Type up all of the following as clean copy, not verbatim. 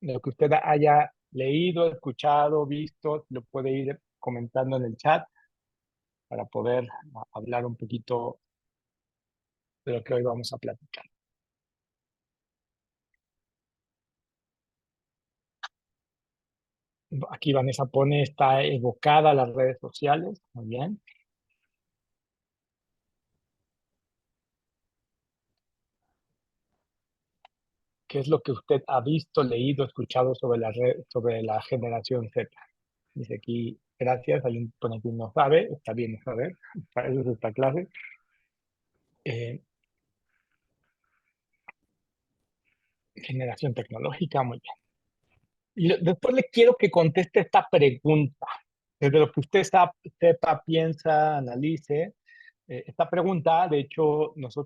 lo que usted haya leído, escuchado, visto, lo puede ir comentando en el chat para poder hablar un poquito de lo que hoy vamos a platicar. Aquí Vanessa pone, está evocada a las redes sociales. Muy bien. ¿Qué es lo que usted ha visto, leído, escuchado sobre sobre la generación Z? Dice aquí, gracias. Hay un pone que no sabe, está bien no saber, para eso es esta clase. Generación tecnológica, muy bien. Y después le quiero que conteste esta pregunta. Desde lo que usted sepa, piensa, analice. Esta pregunta, de hecho, nuestra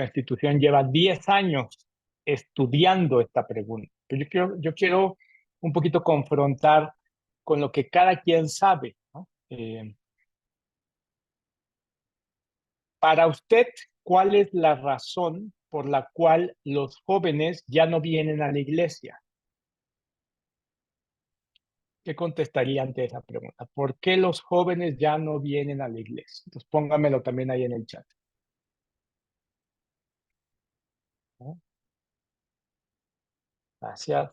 institución lleva 10 años estudiando esta pregunta. Pero yo quiero un poquito confrontar con lo que cada quien sabe, ¿no? Para usted, ¿cuál es la razón por la cual los jóvenes ya no vienen a la iglesia? ¿Qué contestaría ante esa pregunta? ¿Por qué los jóvenes ya no vienen a la iglesia? Entonces póngamelo también ahí en el chat, ¿no? Gracias,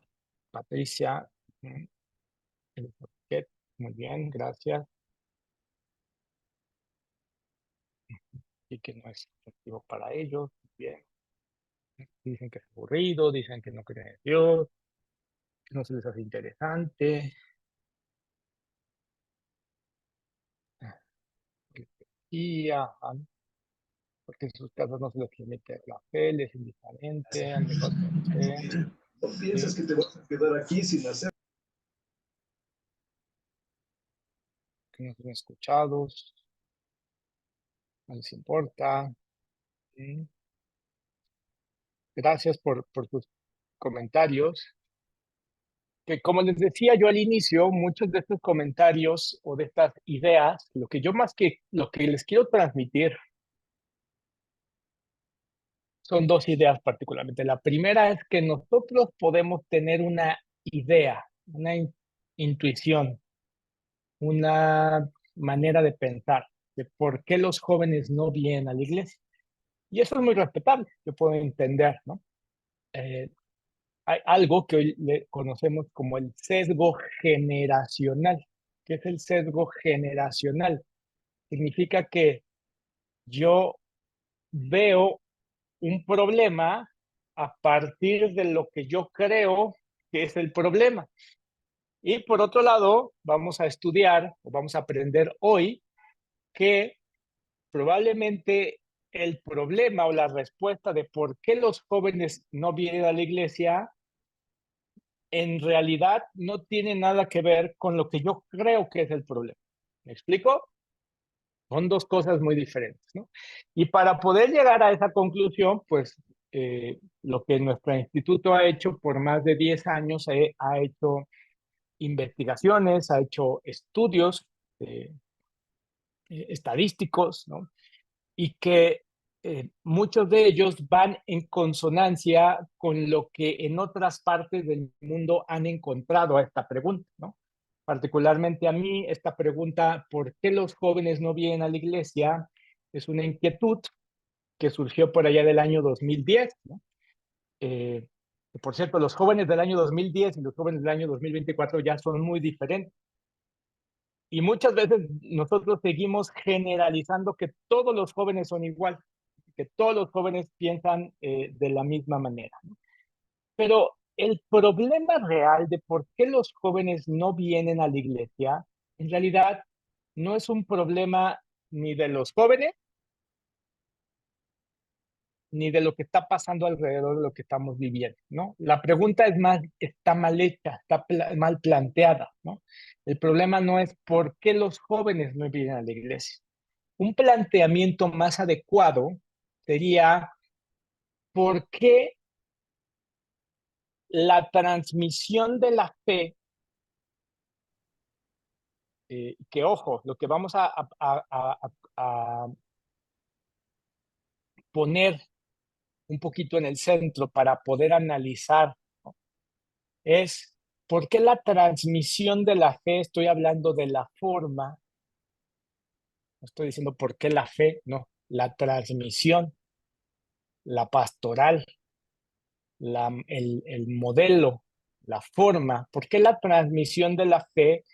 Patricia. Elizabeth, muy bien, gracias. Y que no es efectivo para ellos. Bien. Dicen que es aburrido, dicen que no creen en Dios, que no se les hace interesante. Y porque en sus casas no se les permite la fe, les es indiferente, han dejado de fe, ¿O piensas ¿sí? que te vas a quedar aquí sin hacer? Que no son escuchados, no les importa. ¿Sí? Gracias por tus comentarios. Que como les decía yo al inicio, muchos de estos comentarios o de estas ideas, lo que yo más que lo que les quiero transmitir son dos ideas particularmente. La primera es que nosotros podemos tener una idea, una intuición, una manera de pensar de por qué los jóvenes no vienen a la iglesia. Y eso es muy respetable, yo puedo entender, ¿no? Eh, Hay algo que hoy le conocemos como el sesgo generacional. ¿Qué es el sesgo generacional? Significa que yo veo un problema a partir de lo que yo creo que es el problema. Y por otro lado, vamos a estudiar o vamos a aprender hoy que probablemente el problema o la respuesta de por qué los jóvenes no vienen a la iglesia en realidad no tiene nada que ver con lo que yo creo que es el problema. ¿Me explico? Son dos cosas muy diferentes, ¿no? Y para poder llegar a esa conclusión, pues lo que nuestro instituto ha hecho por más de 10 años, ha hecho investigaciones, ha hecho estudios estadísticos, ¿no? Y que muchos de ellos van en consonancia con lo que en otras partes del mundo han encontrado a esta pregunta, ¿no? Particularmente a mí, esta pregunta, ¿por qué los jóvenes no vienen a la iglesia? Es una inquietud que surgió por allá del año 2010, ¿no? Eh, por cierto, los jóvenes del año 2010 y los jóvenes del año 2024 ya son muy diferentes. Y muchas veces nosotros seguimos generalizando que todos los jóvenes son igual, que todos los jóvenes piensan de la misma manera. Pero el problema real de por qué los jóvenes no vienen a la iglesia, en realidad no es un problema ni de los jóvenes, ni de lo que está pasando alrededor de lo que estamos viviendo, ¿no? La pregunta es más, está mal hecha, está mal planteada, ¿no? El problema no es por qué los jóvenes no vienen a la iglesia. Un planteamiento más adecuado sería por qué la transmisión de la fe, que ojo, lo que vamos a poner un poquito en el centro para poder analizar es por qué la transmisión de la fe, estoy hablando de la forma, no estoy diciendo por qué la fe, no, la transmisión, la pastoral, el modelo, la forma, por qué la transmisión de la fe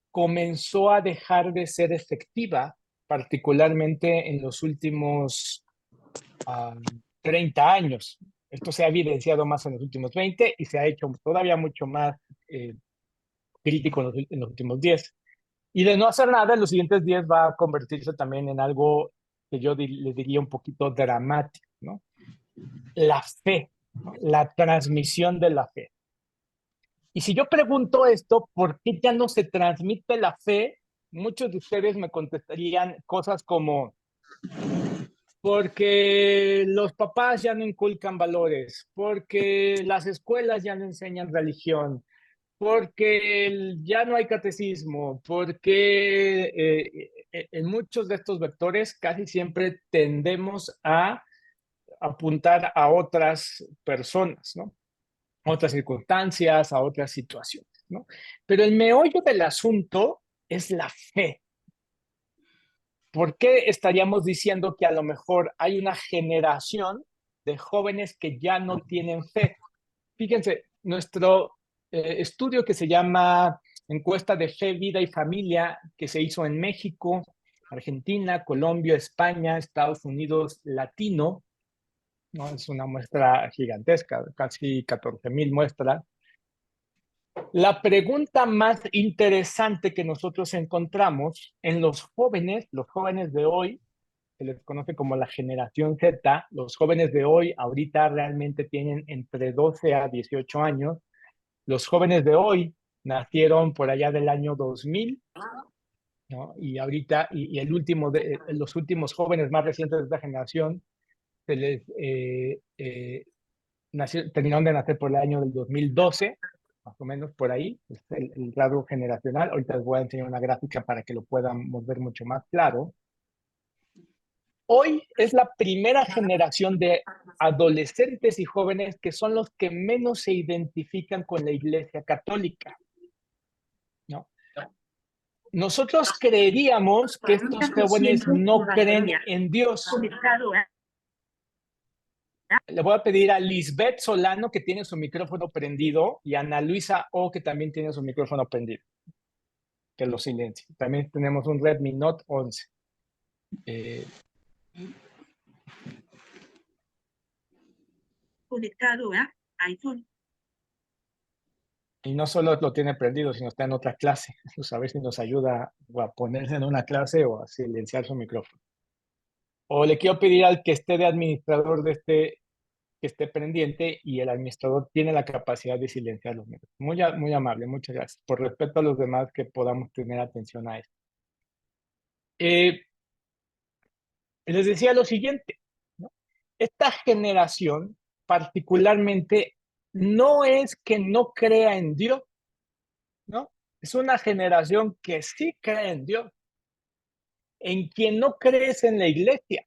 comenzó a dejar de ser efectiva, particularmente en los últimos 30 años. Esto se ha evidenciado más en los últimos 20 y se ha hecho todavía mucho más eh, crítico en los últimos 10. Y de no hacer nada, en los siguientes 10 va a convertirse también en algo que yo le diría un poquito dramático, ¿no? La fe, ¿no? La transmisión de la fe. Y si yo pregunto esto, ¿por qué ya no se transmite la fe? Muchos de ustedes me contestarían cosas como, porque los papás ya no inculcan valores, porque las escuelas ya no enseñan religión, porque ya no hay catecismo, porque en muchos de estos vectores casi siempre tendemos a apuntar a otras personas, ¿no? A otras circunstancias, a otras situaciones, ¿no? Pero el meollo del asunto es la fe. ¿Por qué estaríamos diciendo que a lo mejor hay una generación de jóvenes que ya no tienen fe? Fíjense, nuestro estudio que se llama Encuesta de Fe, Vida y Familia, que se hizo en México, Argentina, Colombia, España, Estados Unidos, Latino, ¿no? Es una muestra gigantesca, casi 14,000 muestras. La pregunta más interesante que nosotros encontramos en los jóvenes de hoy, se les conoce como la generación Z, los jóvenes de hoy ahorita realmente tienen entre 12 a 18 años. Los jóvenes de hoy nacieron por allá del año 2000, ¿no? Y ahorita, y los últimos jóvenes más recientes de esta generación, se les terminaron de nacer por el año del 2012, más o menos por ahí, es el rasgo generacional. Ahorita les voy a enseñar una gráfica para que lo podamos ver mucho más claro. Hoy es la primera generación de adolescentes y jóvenes que son los que menos se identifican con la Iglesia Católica, ¿no? Nosotros creeríamos que estos jóvenes no creen en Dios. Le voy a pedir a Lisbeth Solano, que tiene su micrófono prendido, y a Ana Luisa O, que también tiene su micrófono prendido, que lo silencie. También tenemos un Redmi Note 11. Conectado a iPhone. Y no solo lo tiene prendido, sino está en otra clase. Pues a ver si nos ayuda a ponerse en una clase o a silenciar su micrófono. O le quiero pedir al que esté de administrador de que esté pendiente, y el administrador tiene la capacidad de silenciar los micrófonos. Muy amable, muchas gracias. Por respeto a los demás, que podamos tener atención a esto. Les decía lo siguiente, ¿no? Esta generación particularmente no es que no crea en Dios, ¿no? Es una generación que sí cree en Dios, en quien no crees en la iglesia.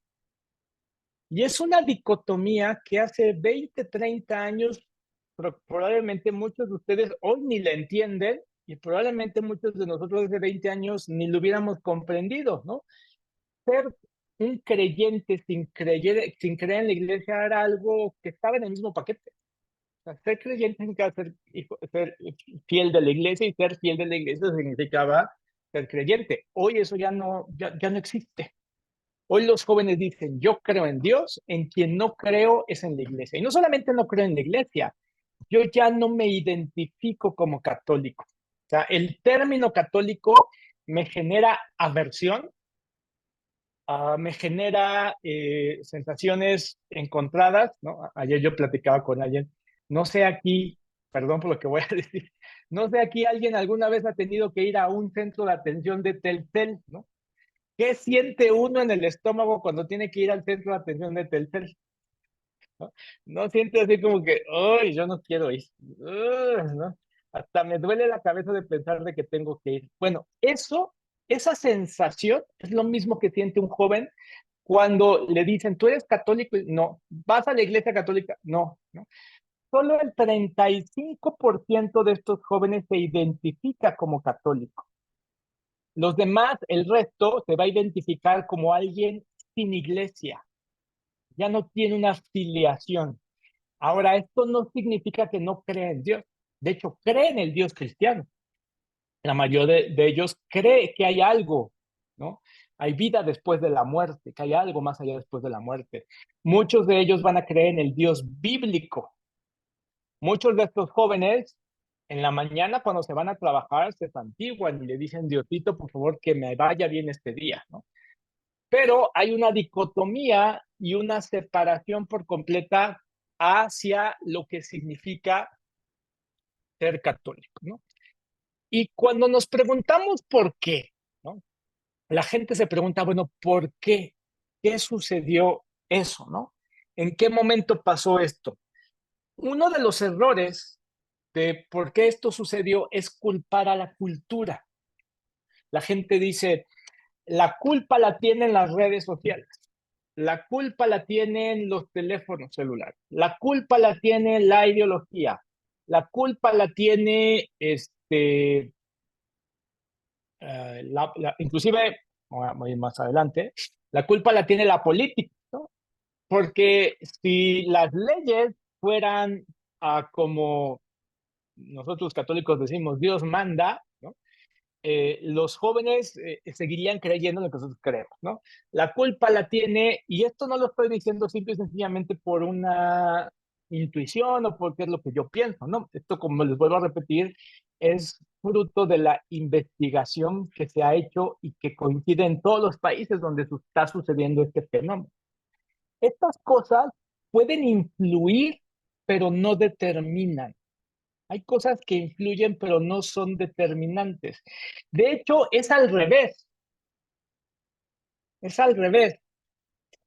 Y es una dicotomía que hace 20, 30 años, probablemente muchos de ustedes hoy ni la entienden, y probablemente muchos de nosotros hace 20 años ni lo hubiéramos comprendido, ¿no? Ser un creyente sin creer en la iglesia era algo que estaba en el mismo paquete. O sea, ser creyente significaba ser fiel de la iglesia, y ser fiel de la iglesia significaba ser creyente. Hoy eso ya no existe. Hoy los jóvenes dicen, yo creo en Dios, en quien no creo es en la iglesia. Y no solamente no creo en la iglesia, yo ya no me identifico como católico. O sea, el término católico me genera aversión, me genera sensaciones encontradas, ¿no? Ayer yo platicaba con alguien, no sé aquí, perdón por lo que voy a decir, no sé aquí alguien alguna vez ha tenido que ir a un centro de atención de Telcel, ¿no? ¿Qué siente uno en el estómago cuando tiene que ir al centro de atención de Telcel? ¿No? No siente así como que, ¡ay, yo no quiero ir! ¿No? Hasta me duele la cabeza de pensar de que tengo que ir. Bueno, esa sensación es lo mismo que siente un joven cuando le dicen, ¿tú eres católico? No. ¿Vas a la iglesia católica? No, ¿no? solo el 35% de estos jóvenes se identifica como católico. Los demás, el resto, se va a identificar como alguien sin iglesia. Ya no tiene una filiación. Ahora, esto no significa que no cree en Dios. De hecho, cree en el Dios cristiano. La mayoría de ellos cree que hay algo, ¿no? Hay vida después de la muerte, que hay algo más allá después de la muerte. Muchos de ellos van a creer en el Dios bíblico. Muchos de estos jóvenes, en la mañana cuando se van a trabajar, se santiguan y le dicen, Diosito, por favor, que me vaya bien este día, ¿no? Pero hay una dicotomía y una separación por completa hacia lo que significa ser católico, ¿no? Y cuando nos preguntamos por qué, ¿no? La gente se pregunta, bueno, ¿por qué? ¿Qué sucedió eso, no? ¿En qué momento pasó esto? Uno de los errores de por qué esto sucedió es culpar a la cultura. La gente dice, la culpa la tienen las redes sociales, la culpa la tienen los teléfonos celulares, la culpa la tiene la ideología, la culpa la tiene inclusive, voy más adelante, la culpa la tiene la política, ¿no? Porque si las leyes fueran como nosotros católicos decimos, Dios manda, ¿no? Los jóvenes seguirían creyendo en lo que nosotros creemos, ¿no? La culpa la tiene, y esto no lo estoy diciendo simple y sencillamente por una intuición o porque es lo que yo pienso, ¿no? Esto, como les vuelvo a repetir, es fruto de la investigación que se ha hecho y que coincide en todos los países donde está sucediendo este fenómeno. Estas cosas pueden influir, pero no determinan. Hay cosas que influyen, pero no son determinantes. De hecho, es al revés. Es al revés.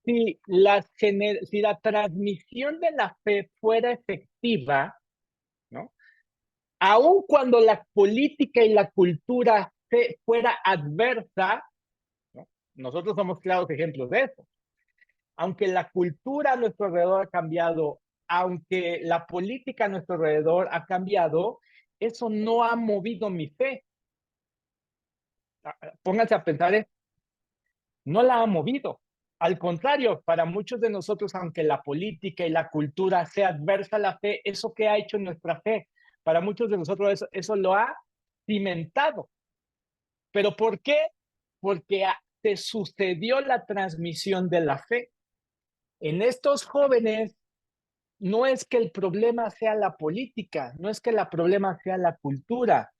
Si la transmisión de la fe fuera efectiva, ¿no? Aun cuando la política y la cultura fuera adversa, ¿no? Nosotros somos claros ejemplos de eso. Aunque la cultura a nuestro alrededor ha cambiado, aunque la política a nuestro alrededor ha cambiado, eso no ha movido mi fe. Pónganse a pensar, no la ha movido. Al contrario, para muchos de nosotros, aunque la política y la cultura sea adversa a la fe, ¿eso qué ha hecho en nuestra fe? Para muchos de nosotros eso lo ha cimentado. ¿Pero por qué? Porque se sucedió la transmisión de la fe. En estos jóvenes no es que el problema sea la política, no es que el problema sea la cultura,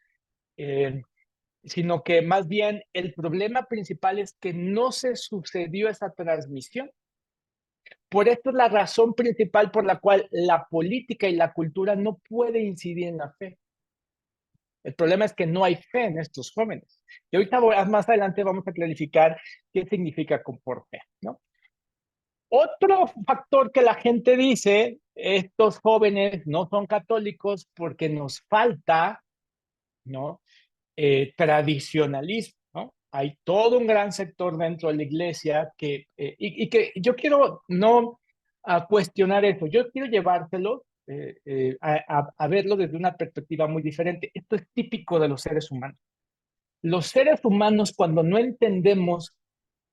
sino que más bien el problema principal es que no se sucedió esa transmisión. Por esto es la razón principal por la cual la política y la cultura no puede incidir en la fe. El problema es que no hay fe en estos jóvenes. Y ahorita más adelante vamos a clarificar qué significa con por fe, ¿no? Otro factor que la gente dice, estos jóvenes no son católicos porque nos falta, ¿no? Tradicionalismo, ¿no? Hay todo un gran sector dentro de la iglesia y que yo quiero no cuestionar eso, yo quiero llevárselo a verlo desde una perspectiva muy diferente. Esto es típico de los seres humanos. Los seres humanos, cuando no entendemos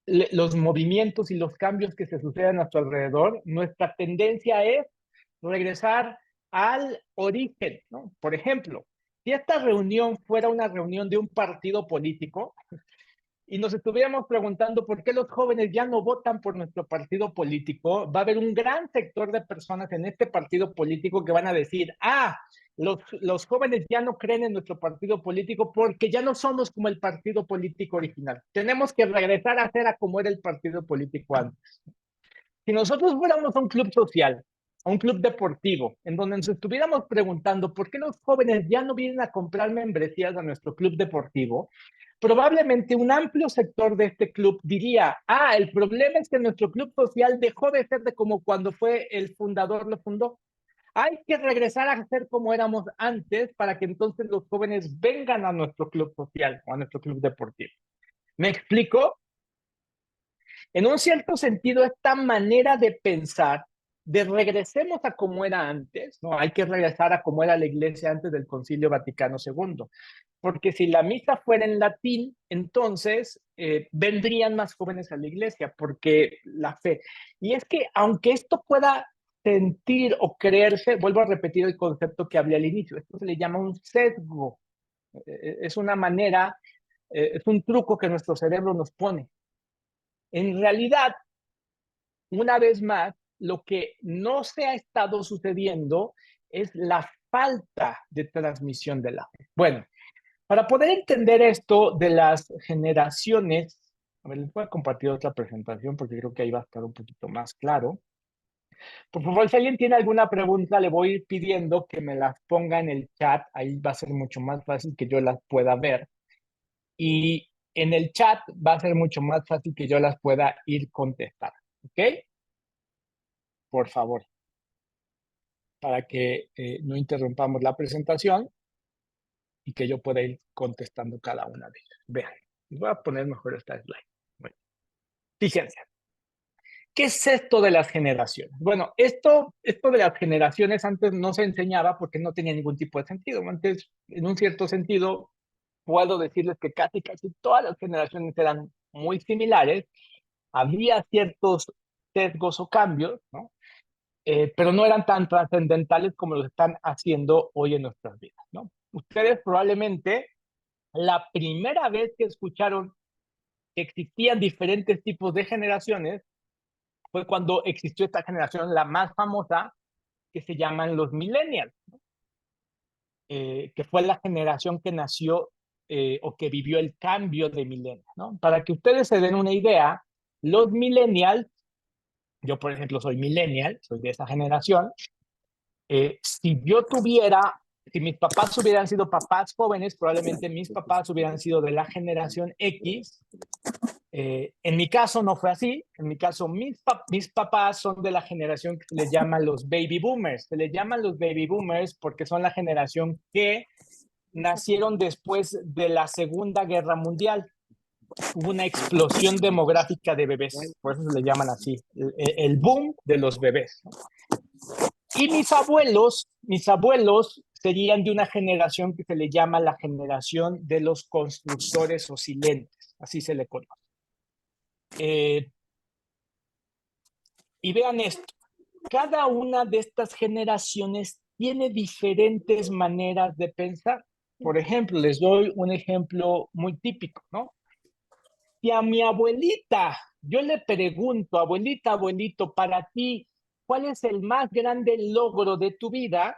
los movimientos y los cambios que se suceden a nuestro alrededor, nuestra tendencia es regresar al origen, ¿no? Por ejemplo, si esta reunión fuera una reunión de un partido político y nos estuviéramos preguntando por qué los jóvenes ya no votan por nuestro partido político, va a haber un gran sector de personas en este partido político que van a decir, los jóvenes ya no creen en nuestro partido político porque ya no somos como el partido político original. Tenemos que regresar a ser a como era el partido político antes. Si nosotros fuéramos a un club social, a un club deportivo, en donde nos estuviéramos preguntando por qué los jóvenes ya no vienen a comprar membresías a nuestro club deportivo, probablemente un amplio sector de este club diría, el problema es que nuestro club social dejó de ser de como cuando fue el fundador lo fundó. Hay que regresar a ser como éramos antes para que entonces los jóvenes vengan a nuestro club social o a nuestro club deportivo. ¿Me explico? En un cierto sentido, esta manera de pensar de regresemos a como era antes, ¿no? Hay que regresar a como era la iglesia antes del Concilio Vaticano II, porque si la misa fuera en latín, entonces vendrían más jóvenes a la iglesia, porque la fe. Y es que aunque esto pueda sentir o creerse, vuelvo a repetir el concepto que hablé al inicio, esto se le llama un sesgo, es una manera, es un truco que nuestro cerebro nos pone. En realidad, una vez más, lo que no se ha estado sucediendo es la falta de transmisión de la fe. Bueno, para poder entender esto de las generaciones, a ver, les voy a compartir otra presentación porque creo que ahí va a estar un poquito más claro. Por favor, si alguien tiene alguna pregunta, le voy a ir pidiendo que me las ponga en el chat. Ahí va a ser mucho más fácil que yo las pueda ver. Y en el chat va a ser mucho más fácil que yo las pueda ir contestar. ¿Ok? Por favor, para que no interrumpamos la presentación y que yo pueda ir contestando cada una de ellas. Vean, voy a poner mejor esta slide. Bueno, fíjense. ¿Qué es esto de las generaciones? Bueno, esto de las generaciones antes no se enseñaba porque no tenía ningún tipo de sentido. Antes, en un cierto sentido, puedo decirles que casi todas las generaciones eran muy similares. Había ciertos sesgos o cambios, ¿no? Pero no eran tan trascendentales como lo están haciendo hoy en nuestras vidas, ¿no? Ustedes probablemente la primera vez que escucharon que existían diferentes tipos de generaciones fue cuando existió esta generación, la más famosa, que se llaman los millennials, que fue la generación que nació o que vivió el cambio de milenio, ¿no? Para que ustedes se den una idea, los millennials, yo por ejemplo soy millennial, soy de esa generación, si yo tuviera, si mis papás hubieran sido papás jóvenes, probablemente mis papás hubieran sido de la generación X. En mi caso no fue así. En mi caso, mis papás son de la generación que se les llama los baby boomers. Se les llaman los baby boomers porque son la generación que nacieron después de la Segunda Guerra Mundial. Hubo una explosión demográfica de bebés, por eso se le llaman así, el boom de los bebés, ¿no? Y mis abuelos serían de una generación que se le llama la generación de los constructores o silentes, así se le conoce. Y vean esto, cada una de estas generaciones tiene diferentes maneras de pensar. Por ejemplo, les doy un ejemplo muy típico, ¿no? Si a mi abuelita, yo le pregunto, abuelita, abuelito, para ti, ¿cuál es el más grande logro de tu vida?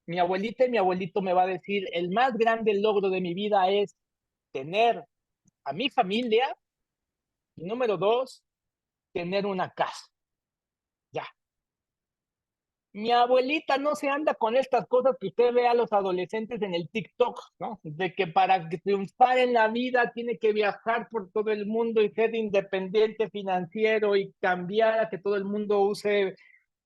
Mi abuelita y mi abuelito me va a decir, el más grande logro de mi vida es tener a mi familia y número dos, tener una casa. Ya. Mi abuelita no se anda con estas cosas que usted ve a los adolescentes en el TikTok, ¿no? De que para triunfar en la vida tiene que viajar por todo el mundo y ser independiente financiero y cambiar a que todo el mundo use,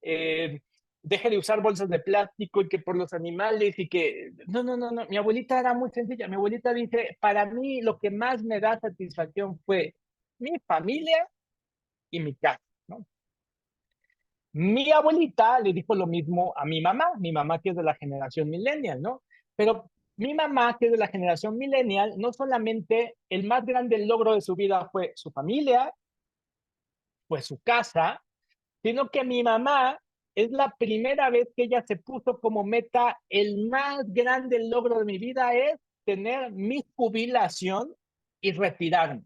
deje de usar bolsas de plástico y que por los animales y que... No, no, no, no. Mi abuelita era muy sencilla. Mi abuelita dice, para mí lo que más me da satisfacción fue mi familia y mi casa, ¿no? Mi abuelita le dijo lo mismo a mi mamá que es de la generación millennial, ¿no? Pero mi mamá, que es de la generación millennial, no solamente el más grande logro de su vida fue su familia, fue su casa, sino que mi mamá es la primera vez que ella se puso como meta, el más grande logro de mi vida es tener mi jubilación y retirarme.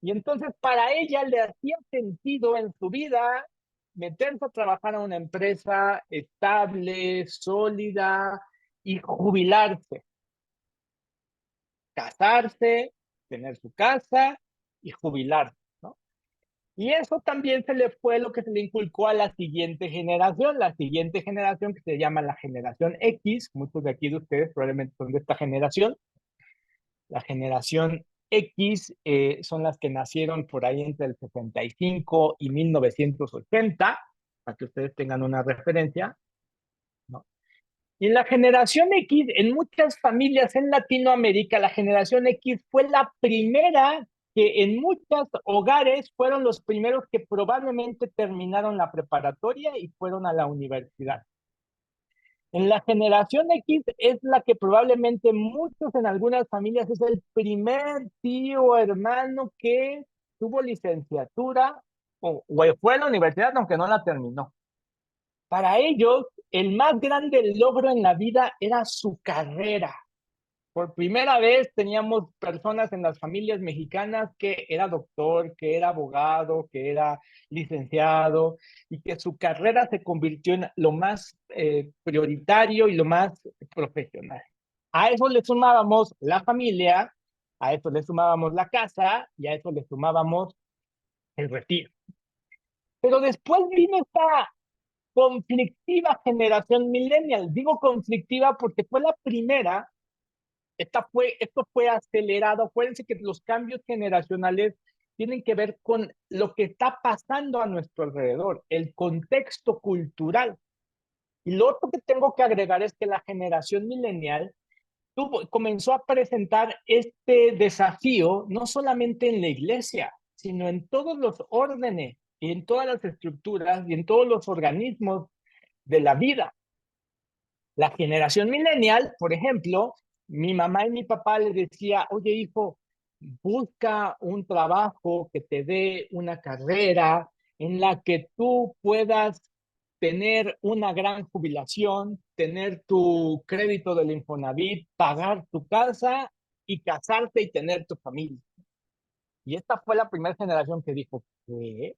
Y entonces para ella le hacía sentido en su vida meterse a trabajar a una empresa estable, sólida y jubilarse, casarse, tener su casa y jubilarse, ¿no? Y eso también se le fue lo que se le inculcó a la siguiente generación que se llama la generación X, muchos de aquí de ustedes probablemente son de esta generación. La generación X son las que nacieron por ahí entre el 65 y 1980, para que ustedes tengan una referencia, ¿no? Y la generación X, en muchas familias en Latinoamérica, la generación X fue la primera que en muchos hogares fueron los primeros que probablemente terminaron la preparatoria y fueron a la universidad. En la generación X es la que probablemente muchos en algunas familias es el primer tío o hermano que tuvo licenciatura o fue a la universidad aunque no la terminó. Para ellos, el más grande logro en la vida era su carrera. Por primera vez teníamos personas en las familias mexicanas que era doctor, que era abogado, que era licenciado y que su carrera se convirtió en lo más prioritario y lo más profesional. A eso le sumábamos la familia, a eso le sumábamos la casa y a eso le sumábamos el retiro. Pero después vino esta conflictiva generación millennial. Digo conflictiva porque fue la primera. Esto fue acelerado. Acuérdense que los cambios generacionales tienen que ver con lo que está pasando a nuestro alrededor, el contexto cultural. Y lo otro que tengo que agregar es que la generación millennial comenzó a presentar este desafío no solamente en la iglesia, sino en todos los órdenes y en todas las estructuras y en todos los organismos de la vida. La generación millennial, por ejemplo, mi mamá y mi papá les decía, oye hijo, busca un trabajo que te dé una carrera en la que tú puedas tener una gran jubilación, tener tu crédito del Infonavit, pagar tu casa y casarte y tener tu familia. Y esta fue la primera generación que dijo, ¿qué?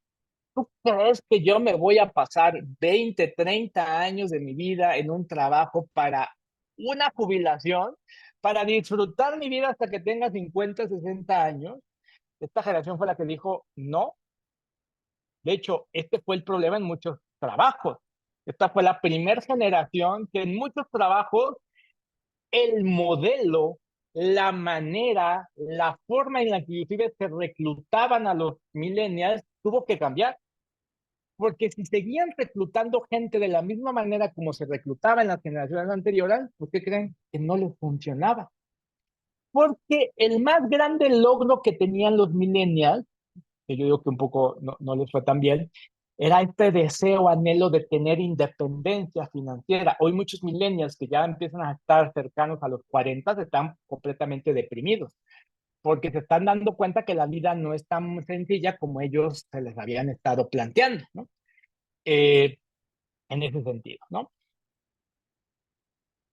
¿Tú crees que yo me voy a pasar 20, 30 años de mi vida en un trabajo para una jubilación, para disfrutar mi vida hasta que tenga 50, 60 años? Esta generación fue la que dijo, no. De hecho, este fue el problema en muchos trabajos. Esta fue la primera generación que en muchos trabajos el modelo, la manera, la forma en la que inclusive se reclutaban a los millennials tuvo que cambiar. Porque si seguían reclutando gente de la misma manera como se reclutaba en las generaciones anteriores, ¿por qué creen que no les funcionaba? Porque el más grande logro que tenían los millennials, que yo digo que un poco no les fue tan bien, era este deseo, anhelo de tener independencia financiera. Hoy muchos millennials que ya empiezan a estar cercanos a los 40 están completamente deprimidos, porque se están dando cuenta que la vida no es tan sencilla como ellos se les habían estado planteando, ¿no? Eh, en ese sentido, ¿no?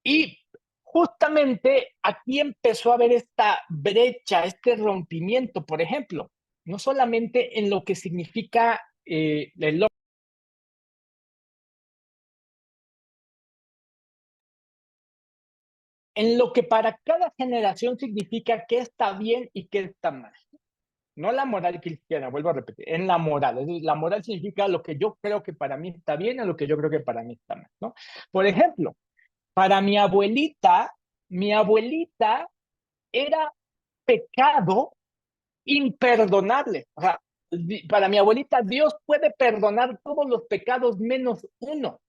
Y justamente aquí empezó a haber esta brecha, este rompimiento, por ejemplo, no solamente en lo que significa en lo que para cada generación significa qué está bien y qué está mal. No la moral cristiana, vuelvo a repetir, en la moral. Es decir, la moral significa lo que yo creo que para mí está bien o lo que yo creo que para mí está mal, ¿no? Por ejemplo, para mi abuelita era pecado imperdonable. O sea, para mi abuelita, Dios puede perdonar todos los pecados menos uno.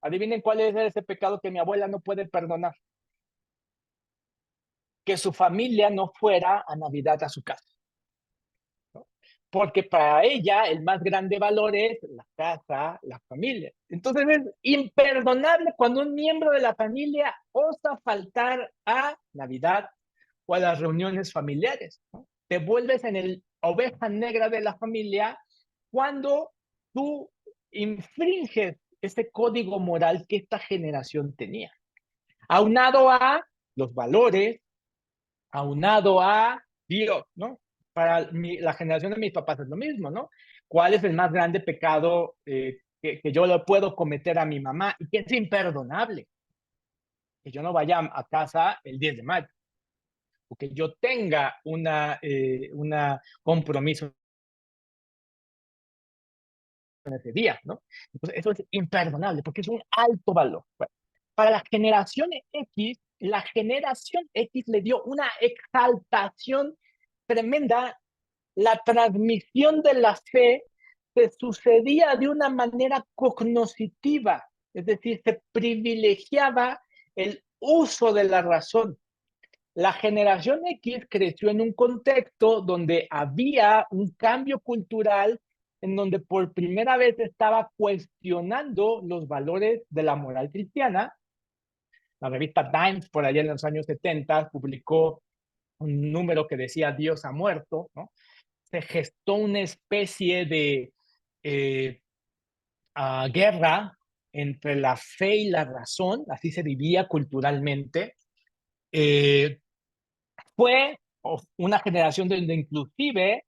Adivinen cuál es ese pecado que mi abuela no puede perdonar. Que su familia no fuera a Navidad a su casa. ¿No? Porque para ella el más grande valor es la casa, la familia. Entonces es imperdonable cuando un miembro de la familia osa faltar a Navidad o a las reuniones familiares, ¿no? Te vuelves en el oveja negra de la familia cuando tú infringes ese código moral que esta generación tenía. Aunado a los valores, aunado a Dios, ¿no? Para la generación de mis papás es lo mismo, ¿no? ¿Cuál es el más grande pecado que yo le puedo cometer a mi mamá y que es imperdonable? Que yo no vaya a casa el 10 de mayo, o que yo tenga una compromiso en ese día, ¿no? Entonces, eso es imperdonable porque es un alto valor. Bueno, para la generación X le dio una exaltación tremenda. La transmisión de la fe se sucedía de una manera cognoscitiva, es decir, se privilegiaba el uso de la razón. La generación X creció en un contexto donde había un cambio cultural en donde por primera vez estaba cuestionando los valores de la moral cristiana. La revista Times, por allá en los años 70, publicó un número que decía Dios ha muerto, ¿no? Se gestó una especie de eh, guerra entre la fe y la razón, así se vivía culturalmente. Eh, Fue una generación donde inclusive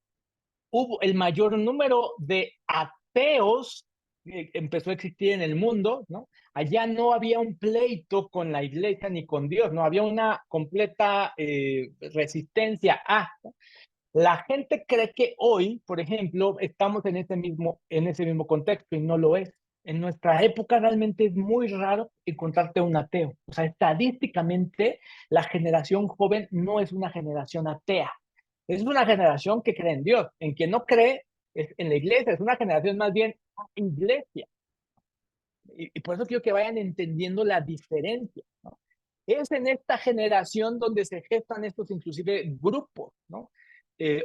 hubo el mayor número de ateos que empezó a existir en el mundo, ¿no? Allá no había un pleito con la iglesia ni con Dios, no había una completa resistencia a, ¿no? La gente cree que hoy, por ejemplo, estamos en ese mismo contexto y no lo es. En nuestra época realmente es muy raro encontrarte un ateo. O sea, estadísticamente la generación joven no es una generación atea. Es una generación que cree en Dios. En quien no cree es en la iglesia. Es una generación más bien iglesia. Y por eso quiero que vayan entendiendo la diferencia, ¿no? Es en esta generación donde se gestan estos inclusive grupos, ¿no?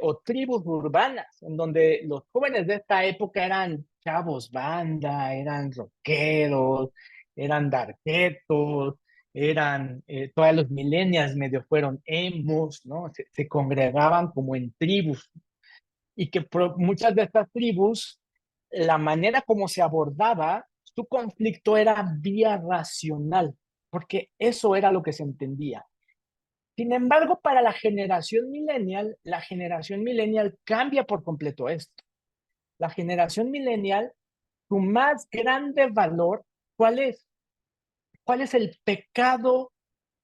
O tribus urbanas, en donde los jóvenes de esta época eran chavos banda, eran rockeros, eran darketos, eran, todos los millennials medio fueron emos, ¿no? Se congregaban como en tribus, y que muchas de estas tribus, la manera como se abordaba su conflicto era vía racional, porque eso era lo que se entendía. Sin embargo, para la generación millennial cambia por completo esto. La generación millennial, su más grande valor, ¿cuál es? ¿Cuál es el pecado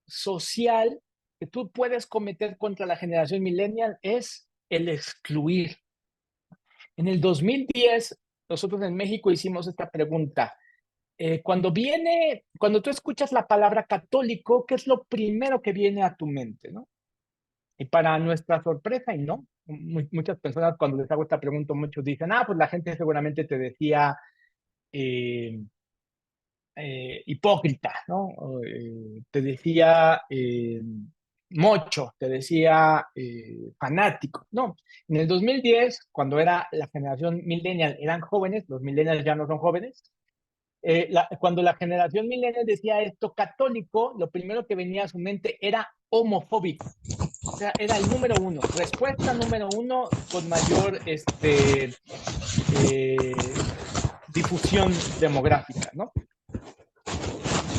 social que tú puedes cometer contra la generación millennial? Es el excluir. En el 2010, nosotros en México hicimos esta pregunta. Cuando tú escuchas la palabra católico, ¿qué es lo primero que viene a tu mente, no? Y para nuestra sorpresa, y no, muchas personas cuando les hago esta pregunta, muchos dicen, pues la gente seguramente te decía eh, hipócrita, ¿no? Te decía mocho, te decía fanático. No, en el 2010, cuando era la generación millennial, eran jóvenes, los millennials ya no son jóvenes. Cuando la generación millennial decía esto católico, lo primero que venía a su mente era homofóbico. O sea, era el número uno, respuesta número uno con mayor difusión demográfica, ¿no?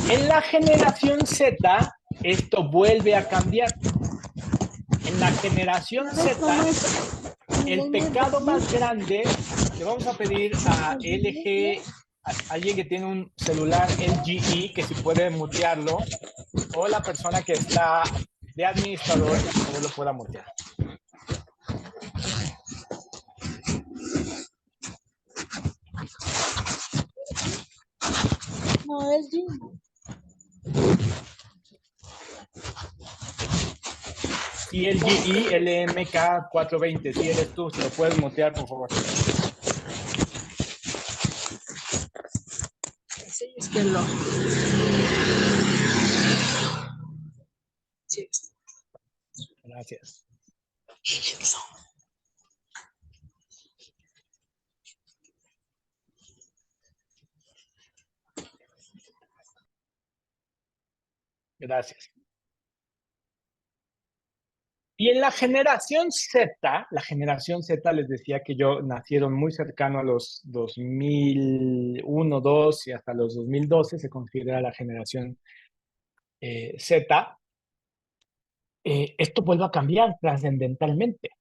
En la generación Z, esto vuelve a cambiar. En la generación Z, el pecado más grande, le vamos a pedir a LG, a alguien que tiene un celular LGE, que si puede mutearlo, o la persona que está de administrador, que por favor lo pueda mutear. No, es G. Y el GE LMK 420, si eres tú, si lo puedes mutear, por favor. Sí, es que lo. Sí. Gracias. Gracias. Y en la generación Z les decía que yo nacieron muy cercano a los 2001, 2 y hasta los 2012, se considera la generación Z. Esto vuelve a cambiar trascendentalmente.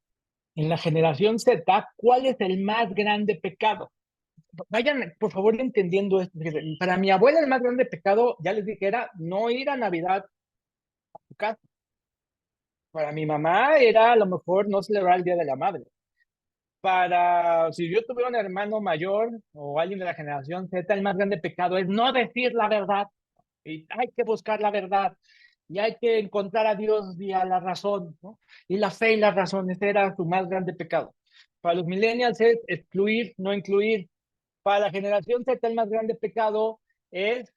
En la generación Z, ¿cuál es el más grande pecado? Vayan, por favor, entendiendo esto. Para mi abuela, el más grande pecado, ya les dije, era no ir a Navidad a su casa. Para mi mamá era a lo mejor no celebrar el Día de la Madre. Si yo tuviera un hermano mayor o alguien de la generación Z, el más grande pecado es no decir la verdad. Y hay que buscar la verdad. Y hay que encontrar a Dios vía la razón, ¿no? Y la fe y la razón, ese era su más grande pecado. Para los millennials es excluir, no incluir. Para la generación Z, el más grande pecado es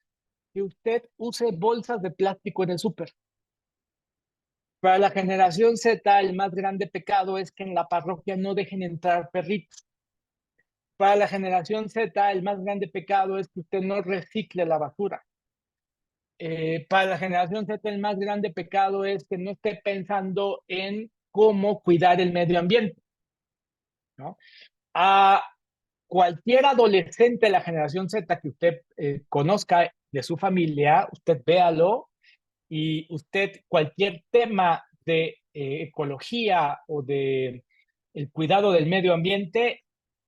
que usted use bolsas de plástico en el súper. Para la generación Z, el más grande pecado es que en la parroquia no dejen entrar perritos. Para la generación Z, el más grande pecado es que usted no recicle la basura. Para la generación Z, el más grande pecado es que no esté pensando en cómo cuidar el medio ambiente, ¿no? A cualquier adolescente de la generación Z que usted conozca de su familia, usted véalo y usted cualquier tema de ecología o de el cuidado del medio ambiente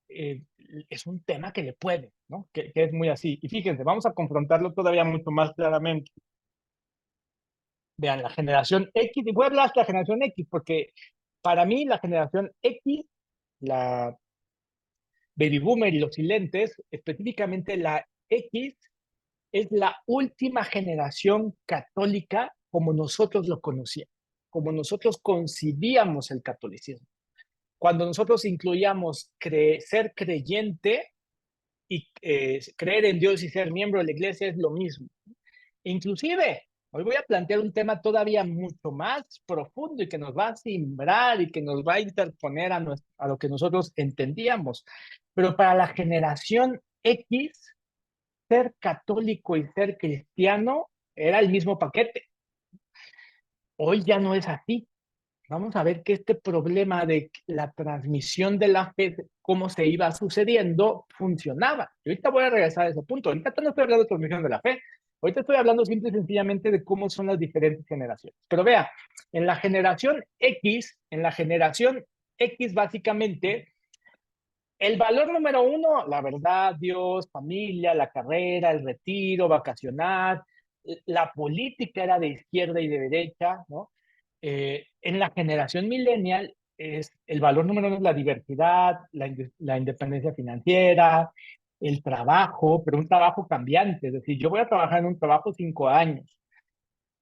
eh, es un tema que le puede, ¿no? Que es muy así. Y fíjense, vamos a confrontarlo todavía mucho más claramente. Vean, la generación X, y voy a hablar de la generación X, porque para mí la generación X, la baby boomer y los silentes, específicamente la X, es la última generación católica como nosotros lo conocíamos, como nosotros concibíamos el catolicismo. Cuando nosotros incluíamos ser creyente y creer en Dios y ser miembro de la iglesia es lo mismo. Inclusive, hoy voy a plantear un tema todavía mucho más profundo y que nos va a simbrar y que nos va a interponer a lo que nosotros entendíamos. Pero para la generación X, ser católico y ser cristiano era el mismo paquete. Hoy ya no es así. Vamos a ver que este problema de la transmisión de la fe, cómo se iba sucediendo, funcionaba. Y ahorita voy a regresar a ese punto. Ahorita no estoy hablando de transmisión de la fe. Ahorita estoy hablando simple y sencillamente de cómo son las diferentes generaciones. Pero vea, en la generación X básicamente, el valor número uno, la verdad, Dios, familia, la carrera, el retiro, vacacionar, la política era de izquierda y de derecha, ¿no? En la generación millennial, el valor número uno es la diversidad, la independencia financiera, el trabajo, pero un trabajo cambiante. Es decir, yo voy a trabajar en un trabajo 5 años.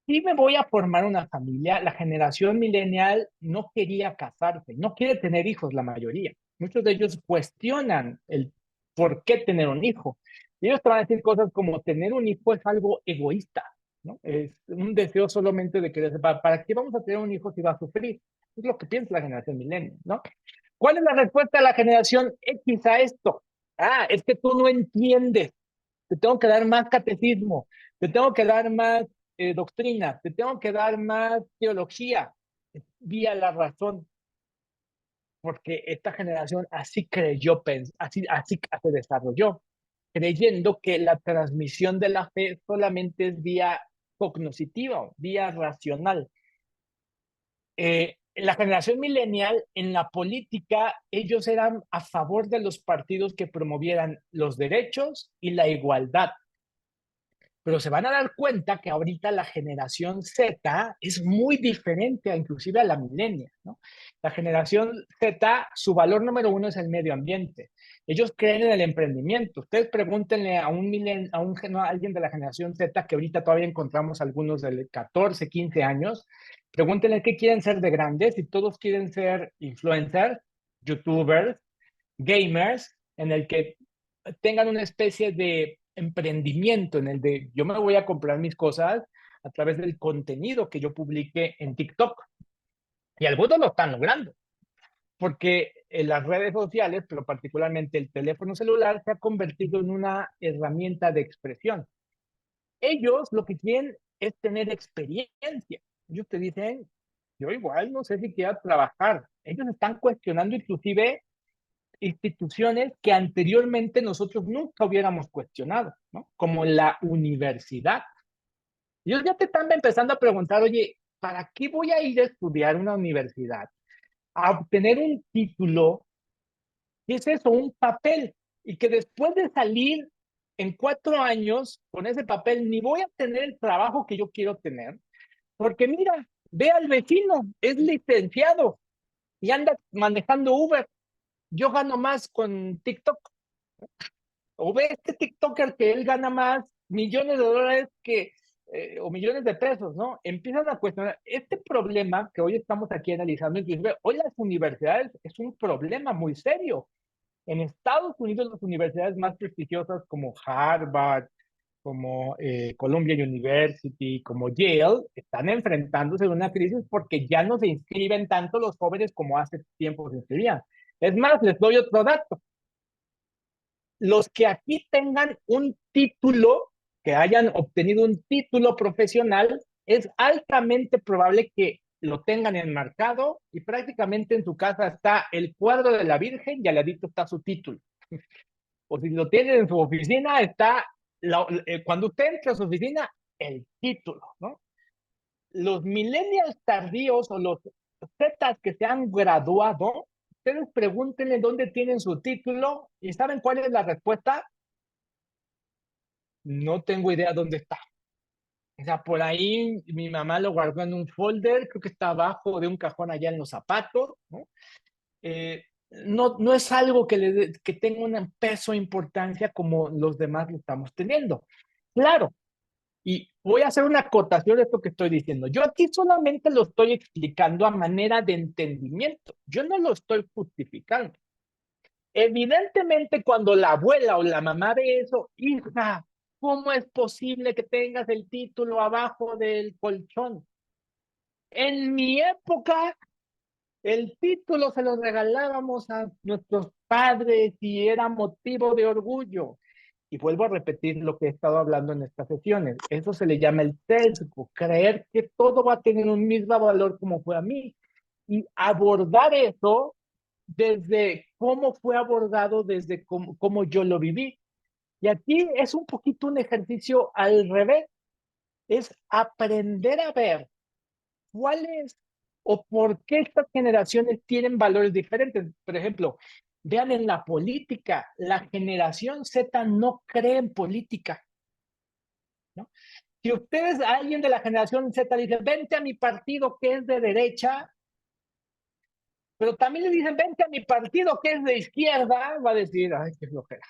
Si me voy a formar una familia, la generación millennial no quería casarse, no quiere tener hijos la mayoría. Muchos de ellos cuestionan el por qué tener un hijo. Y ellos te van a decir cosas como tener un hijo es algo egoísta, ¿no? Es un deseo solamente de querer separar. ¿Para qué vamos a tener un hijo si va a sufrir? Es lo que piensa la generación millennial, ¿no? ¿Cuál es la respuesta de la generación X a esto? Ah, es que tú no entiendes. Te tengo que dar más catecismo, te tengo que dar más doctrina, te tengo que dar más teología. Vía la razón, porque esta generación así creyó, así se desarrolló, creyendo que la transmisión de la fe solamente es vía cognoscitiva, vía racional. La generación millennial en la política, ellos eran a favor de los partidos que promovieran los derechos y la igualdad. Pero se van a dar cuenta que ahorita la generación Z es muy diferente inclusive a la millennial, ¿no? La generación Z, su valor número uno es el medio ambiente. Ellos creen en el emprendimiento. Ustedes pregúntenle a alguien de la generación Z, que ahorita todavía encontramos algunos de 14, 15 años, pregúntenle qué quieren ser de grandes y todos quieren ser influencers, youtubers, gamers, en el que tengan una especie de emprendimiento en el de yo me voy a comprar mis cosas a través del contenido que yo publique en TikTok. Y algunos lo están logrando, porque en las redes sociales, pero particularmente el teléfono celular, se ha convertido en una herramienta de expresión. Ellos lo que quieren es tener experiencia. Ellos te dicen, yo igual no sé si quiero trabajar. Ellos están cuestionando inclusive instituciones que anteriormente nosotros nunca hubiéramos cuestionado, ¿no? Como la universidad. Ellos ya te están empezando a preguntar, oye, ¿para qué voy a ir a estudiar una universidad? A obtener un título, ¿qué es eso? Un papel. Y que después de salir en 4 años con ese papel, ni voy a tener el trabajo que yo quiero tener, porque mira, ve al vecino, es licenciado y anda manejando Uber. Yo gano más con TikTok. O ve este TikToker que él gana más millones de dólares o millones de pesos, ¿no? Empiezan a cuestionar este problema que hoy estamos aquí analizando, inclusive hoy las universidades es un problema muy serio. En Estados Unidos las universidades más prestigiosas como Harvard, como Columbia University, como Yale, están enfrentándose a una crisis porque ya no se inscriben tanto los jóvenes como hace tiempo se inscribían. Es más, les doy otro dato. Los que aquí tengan un título, que hayan obtenido un título profesional, es altamente probable que lo tengan enmarcado y prácticamente en su casa está el cuadro de la Virgen y al ladito está su título. O si lo tienen en su oficina, está, cuando usted entra a su oficina, el título, ¿no? Los millennials tardíos o los Zetas que se han graduado, ustedes pregúntenle dónde tienen su título y ¿saben cuál es la respuesta? No tengo idea dónde está. O sea, por ahí mi mamá lo guardó en un folder, creo que está abajo de un cajón allá en los zapatos, ¿no? No es algo que tenga un peso e importancia como los demás lo estamos teniendo. Claro, y voy a hacer una acotación de esto que estoy diciendo. Yo aquí solamente lo estoy explicando a manera de entendimiento. Yo no lo estoy justificando. Evidentemente, cuando la abuela o la mamá ve eso, hija, ¿cómo es posible que tengas el título abajo del colchón? En mi época, el título se lo regalábamos a nuestros padres y era motivo de orgullo. Y vuelvo a repetir lo que he estado hablando en estas sesiones. Eso se le llama el sesgo, creer que todo va a tener un mismo valor como fue a mí. Y abordar eso desde cómo fue abordado, desde cómo yo lo viví. Y aquí es un poquito un ejercicio al revés, es aprender a ver cuáles o por qué estas generaciones tienen valores diferentes. Por ejemplo, vean en la política, la generación Z no cree en política, ¿no? Si ustedes, alguien de la generación Z dice, vente a mi partido que es de derecha, pero también le dicen, vente a mi partido que es de izquierda, va a decir, ay, qué flojera.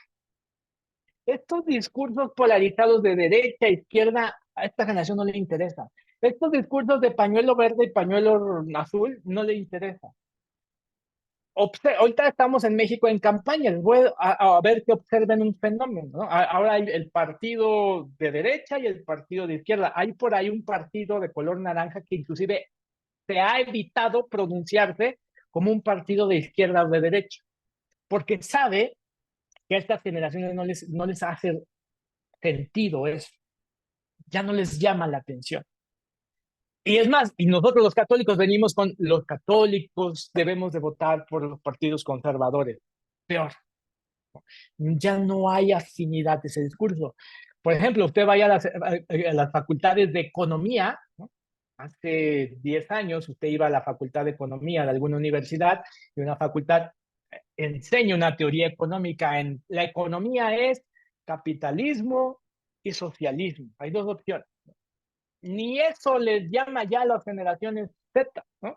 Estos discursos polarizados de derecha, izquierda, a esta generación no le interesan. Estos discursos de pañuelo verde y pañuelo azul no le interesan. Ahorita estamos en México en campaña, les voy a ver que observen un fenómeno, ¿no? Ahora hay el partido de derecha y el partido de izquierda. Hay por ahí un partido de color naranja que inclusive se ha evitado pronunciarse como un partido de izquierda o de derecha, porque sabe que a estas generaciones no les hace sentido eso, ya no les llama la atención. Y es más, y nosotros los católicos venimos con los católicos debemos de votar por los partidos conservadores. Peor, ya no hay afinidad de ese discurso. Por ejemplo, usted vaya a las facultades de economía, ¿no? Hace 10 años usted iba a la facultad de economía de alguna universidad y una facultad enseña una teoría económica. La economía es capitalismo y socialismo. Hay dos opciones. Ni eso les llama ya a las generaciones Z, ¿no?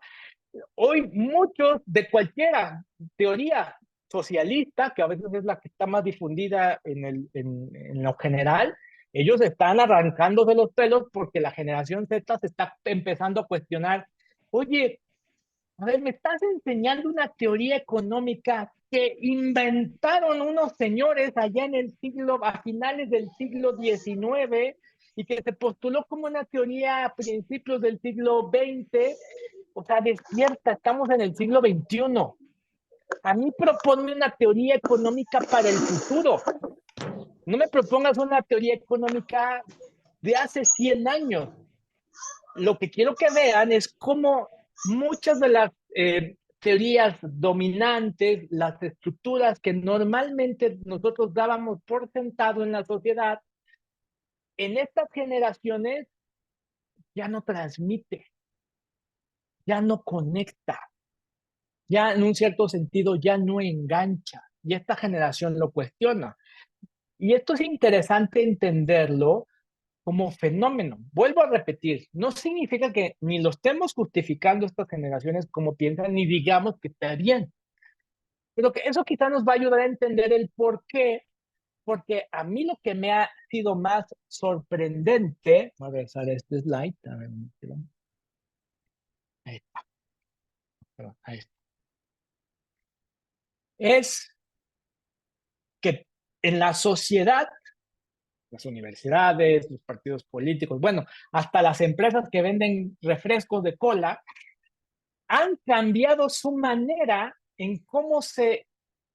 Hoy muchos de cualquiera teoría socialista, que a veces es la que está más difundida en lo general, ellos están arrancándose los pelos porque la generación Z se está empezando a cuestionar, oye, a ver, me estás enseñando una teoría económica que inventaron unos señores allá en el siglo, a finales del siglo XIX, y que se postuló como una teoría a principios del siglo XX. O sea, despierta, estamos en el siglo XXI. A mí proponme una teoría económica para el futuro. No me propongas una teoría económica de hace 100 años. Lo que quiero que vean es cómo muchas de las teorías dominantes, las estructuras que normalmente nosotros dábamos por sentado en la sociedad, en estas generaciones ya no transmite, ya no conecta, ya en un cierto sentido ya no engancha, y esta generación lo cuestiona. Y esto es interesante entenderlo como fenómeno. Vuelvo a repetir, no significa que ni lo estemos justificando estas generaciones como piensan, ni digamos que está bien. Pero que eso quizá nos va a ayudar a entender el por qué, porque a mí lo que me ha sido más sorprendente, voy a regresar a este slide, a ver, ahí está, perdón, ahí está, es que en la sociedad las universidades, los partidos políticos, bueno, hasta las empresas que venden refrescos de cola, han cambiado su manera en cómo se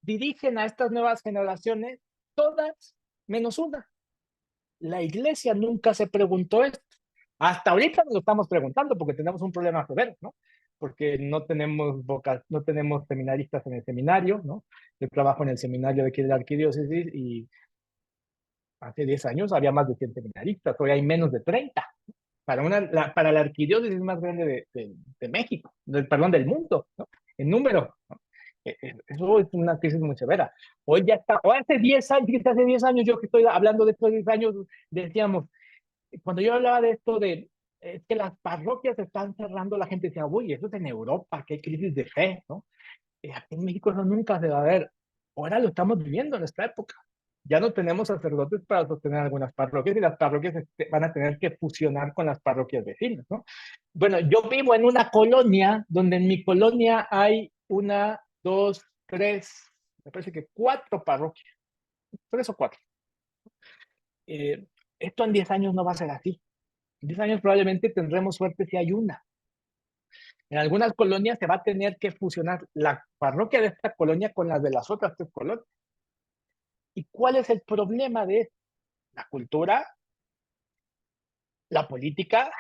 dirigen a estas nuevas generaciones, todas menos una. La iglesia nunca se preguntó esto. Hasta ahorita nos lo estamos preguntando porque tenemos un problema severo, ¿no? Porque no tenemos no tenemos seminaristas en el seminario, ¿no? Yo trabajo en el seminario de aquí de la arquidiócesis y hace 10 años había más de 100 seminaristas, hoy hay menos de 30. Para la arquidiócesis más grande de México, perdón, del mundo, ¿no? En número, ¿no? Eso es una crisis muy severa. Hoy ya está, o hace 10 años, fíjate, hace 10 años yo que estoy hablando de estos 10 años, decíamos, cuando yo hablaba de esto de que las parroquias se están cerrando, la gente decía, uy, eso es en Europa, que hay crisis de fe, ¿no? Aquí en México eso nunca se va a ver. Ahora lo estamos viviendo en esta época. Ya no tenemos sacerdotes para sostener algunas parroquias y las parroquias van a tener que fusionar con las parroquias vecinas, ¿no? Bueno, yo vivo en una colonia donde en mi colonia hay una, dos, tres, me parece que cuatro parroquias, tres o cuatro. Esto en 10 años no va a ser así. En 10 años probablemente tendremos suerte si hay una. En algunas colonias se va a tener que fusionar la parroquia de esta colonia con las de las otras tres colonias. ¿Y cuál es el problema de esto? La cultura, la política,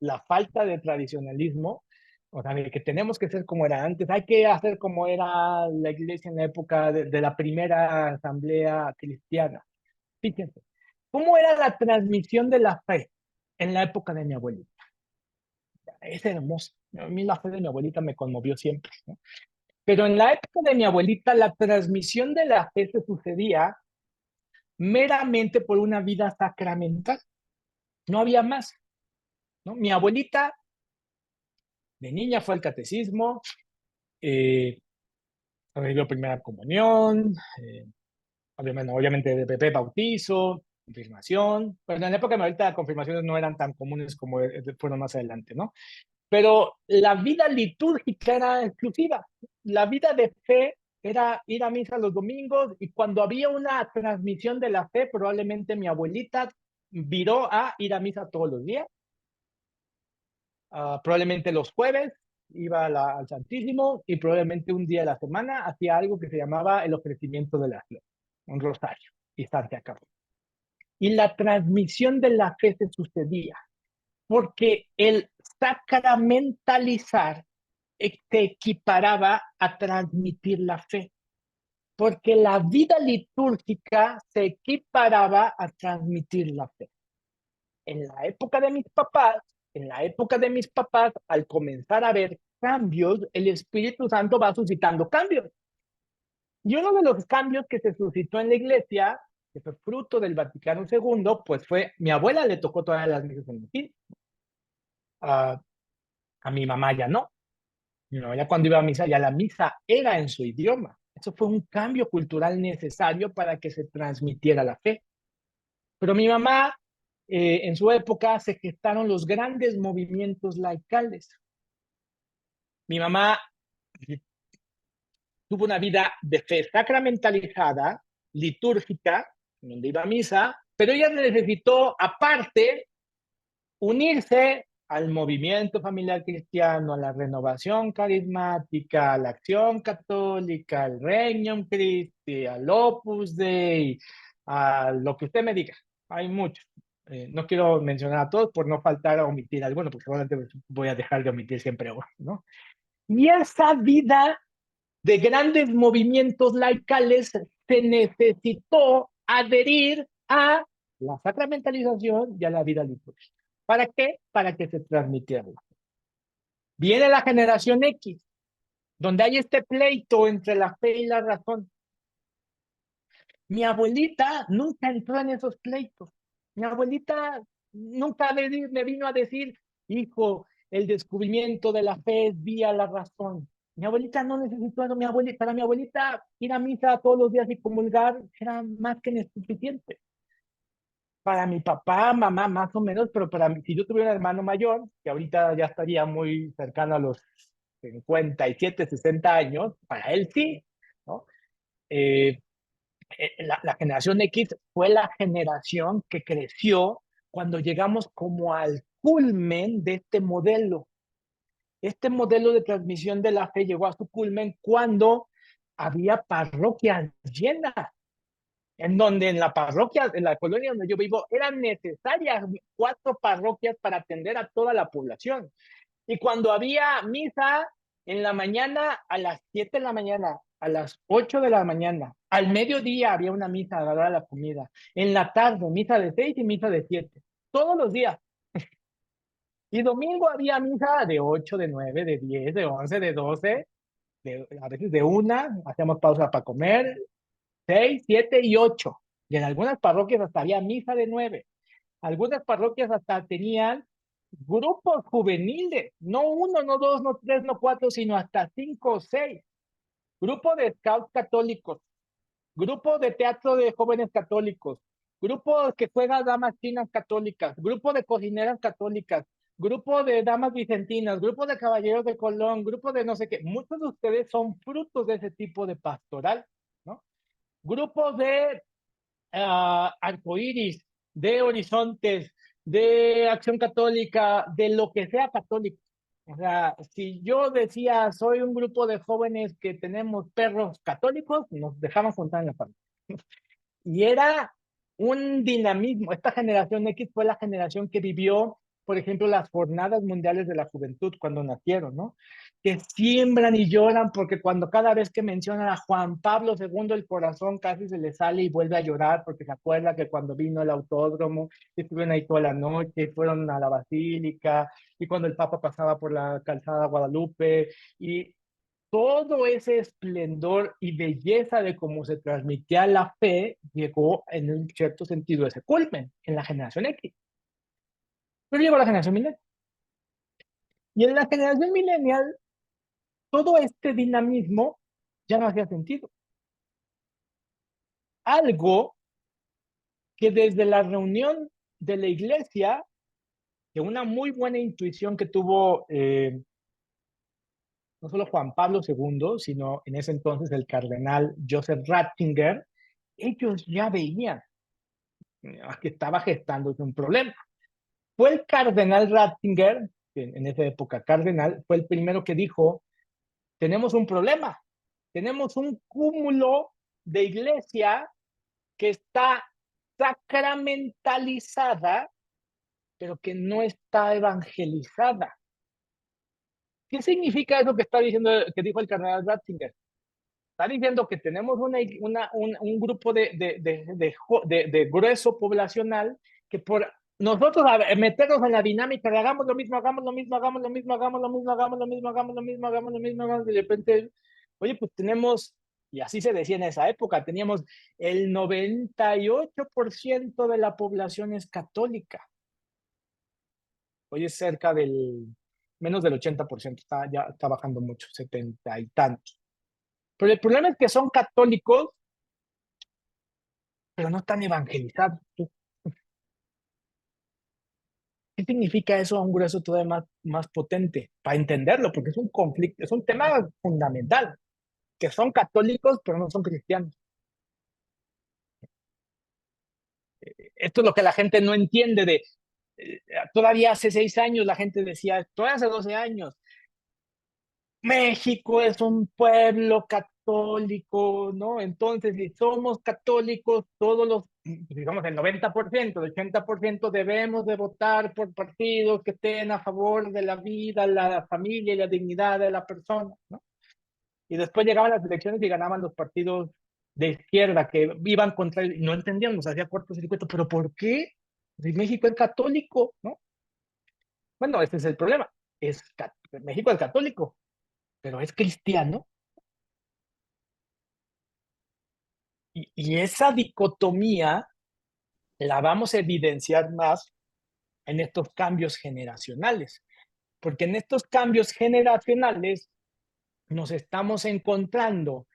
la falta de tradicionalismo, o sea, de que tenemos que ser como era antes, hay que hacer como era la iglesia en la época de la primera asamblea cristiana. Fíjense, ¿cómo era la transmisión de la fe en la época de mi abuelita? Es hermoso. A mí la fe de mi abuelita me conmovió siempre, ¿no? Pero en la época de mi abuelita, la transmisión de la fe se sucedía meramente por una vida sacramental. No había más, ¿no? Mi abuelita de niña fue al catecismo, recibió primera comunión, obviamente de bebé bautizo, confirmación. Bueno, en la época de mi abuelita las confirmaciones no eran tan comunes como fueron más adelante, ¿no? Pero la vida litúrgica era exclusiva. La vida de fe era ir a misa los domingos y cuando había una transmisión de la fe, probablemente mi abuelita viró a ir a misa todos los días. Probablemente los jueves iba al Santísimo y probablemente un día de la semana hacía algo que se llamaba el ofrecimiento de la fe, un rosario, y se acabó. Y la transmisión de la fe se sucedía porque el sacramentalizar se equiparaba a transmitir la fe, porque la vida litúrgica se equiparaba a transmitir la fe. En la época de mis papás, al comenzar a ver cambios, el Espíritu Santo va suscitando cambios. Y uno de los cambios que se suscitó en la iglesia, que fue fruto del Vaticano II, pues fue, mi abuela le tocó todas las misas en latín, a mi mamá ya no. Mi mamá ya cuando iba a misa, ya la misa era en su idioma. Eso fue un cambio cultural necesario para que se transmitiera la fe. Pero mi mamá, en su época, se gestaron los grandes movimientos laicales. Mi mamá tuvo una vida de fe sacramentalizada, litúrgica, donde iba a misa, pero ella necesitó, aparte, unirse al movimiento familiar cristiano, a la renovación carismática, a la acción católica, al Regnum Christi, al Opus Dei, a lo que usted me diga. Hay muchos. No quiero mencionar a todos por no faltar a omitir alguno, porque seguramente voy a dejar de omitir siempre uno, ¿no? Y esa vida de grandes movimientos laicales se necesitó adherir a la sacramentalización y a la vida litúrgica. ¿Para qué? Para que se transmitiera. Viene la generación X, donde hay este pleito entre la fe y la razón. Mi abuelita nunca entró en esos pleitos. Mi abuelita nunca me vino a decir, hijo, el descubrimiento de la fe es vía la razón. Mi abuelita no necesitó eso. Para mi abuelita, ir a misa todos los días y comulgar era más que suficiente. Para mi papá, mamá, más o menos, pero para mí, si yo tuviera un hermano mayor, que ahorita ya estaría muy cercano a los 57, 60 años, para él sí, ¿no? la generación X fue la generación que creció cuando llegamos como al culmen de este modelo. Este modelo de transmisión de la fe llegó a su culmen cuando había parroquias llenas, en donde en la parroquia, en la colonia donde yo vivo, eran necesarias 4 parroquias para atender a toda la población. Y cuando había misa en la mañana, a las 7 de la mañana, a las 8 de la mañana, al mediodía había una misa a la hora de la comida, en la tarde, misa de 6 y misa de 7, todos los días. Y domingo había misa de 8, de 9, de 10, de 11, de 12, a veces de 1, hacíamos pausa para comer, 6, 7 y 8. Y en algunas parroquias hasta había misa de 9. Algunas parroquias hasta tenían grupos juveniles, no 1, no 2, no 3, no 4, sino hasta 5 o 6. Grupo de scouts católicos, grupo de teatro de jóvenes católicos, grupo que juega damas chinas católicas, grupo de cocineras católicas, grupo de damas vicentinas, grupo de caballeros de Colón, grupo de no sé qué. Muchos de ustedes son frutos de ese tipo de pastoral, ¿no? Grupos de arcoíris, de horizontes, de acción católica, de lo que sea católico. O sea, si yo decía, soy un grupo de jóvenes que tenemos perros católicos, nos dejaban juntar en la familia. Y era un dinamismo. Esta generación X fue la generación que vivió, por ejemplo, las jornadas mundiales de la juventud cuando nacieron, ¿no? Que siembran y lloran porque cuando cada vez que mencionan a Juan Pablo II, el corazón casi se le sale y vuelve a llorar porque se acuerda que cuando vino el autódromo, estuvieron ahí toda la noche, fueron a la basílica, y cuando el Papa pasaba por la calzada Guadalupe, y todo ese esplendor y belleza de cómo se transmitía la fe llegó en un cierto sentido a ese culmen en la generación X. Pero llegó la generación millennial. Y en la generación millennial, todo este dinamismo ya no hacía sentido. Algo que desde la reunión de la iglesia, que una muy buena intuición que tuvo no solo Juan Pablo II, sino en ese entonces el cardenal Joseph Ratzinger, ellos ya veían que estaba gestándose un problema. Fue el cardenal Ratzinger, que en esa época cardenal, fue el primero que dijo, tenemos un problema, tenemos un cúmulo de iglesia que está sacramentalizada, pero que no está evangelizada. ¿Qué significa eso que está diciendo, que dijo el cardenal Ratzinger? Está diciendo que tenemos un grupo de grueso poblacional que por nosotros meternos en la dinámica de hagamos lo mismo, hagamos lo mismo, hagamos lo mismo, hagamos lo mismo, hagamos lo mismo, hagamos lo mismo, hagamos lo mismo, hagamos, de repente, oye, pues tenemos, y así se decía en esa época, teníamos el 98% de la población es católica. Hoy es cerca del, menos del 80%, ya está bajando mucho, 70 y tantos. Pero el problema es que son católicos, pero no están evangelizados. ¿Qué significa eso a un grueso todavía más potente? Para entenderlo, porque es un conflicto, es un tema fundamental, que son católicos, pero no son cristianos. Esto es lo que la gente no entiende todavía hace 6 años la gente decía, todavía hace 12 años, México es un pueblo católico, ¿no? Entonces, si somos católicos, todos los, digamos, el 90%, el 80% debemos de votar por partidos que estén a favor de la vida, la familia y la dignidad de la persona, ¿no? Y después llegaban las elecciones y ganaban los partidos de izquierda que iban contra él, y no entendíamos, hacía cortocircuito, pero ¿por qué? Si México es católico, ¿no? Bueno, este es el problema. México es católico, pero es cristiano. Y esa dicotomía la vamos a evidenciar más en estos cambios generacionales, porque en estos cambios generacionales nos estamos encontrando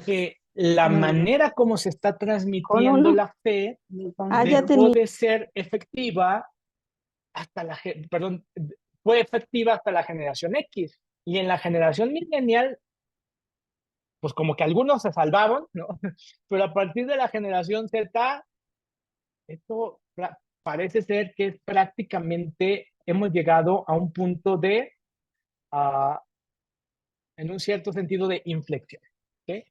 que la manera como se está transmitiendo la fe dejó de ser efectiva hasta fue efectiva hasta la generación X. Y en la generación millennial pues como que algunos se salvaron, ¿no? Pero a partir de la generación Z, esto parece ser que es prácticamente, hemos llegado a un punto de, uh, en un cierto sentido, de inflexión. ¿Okay?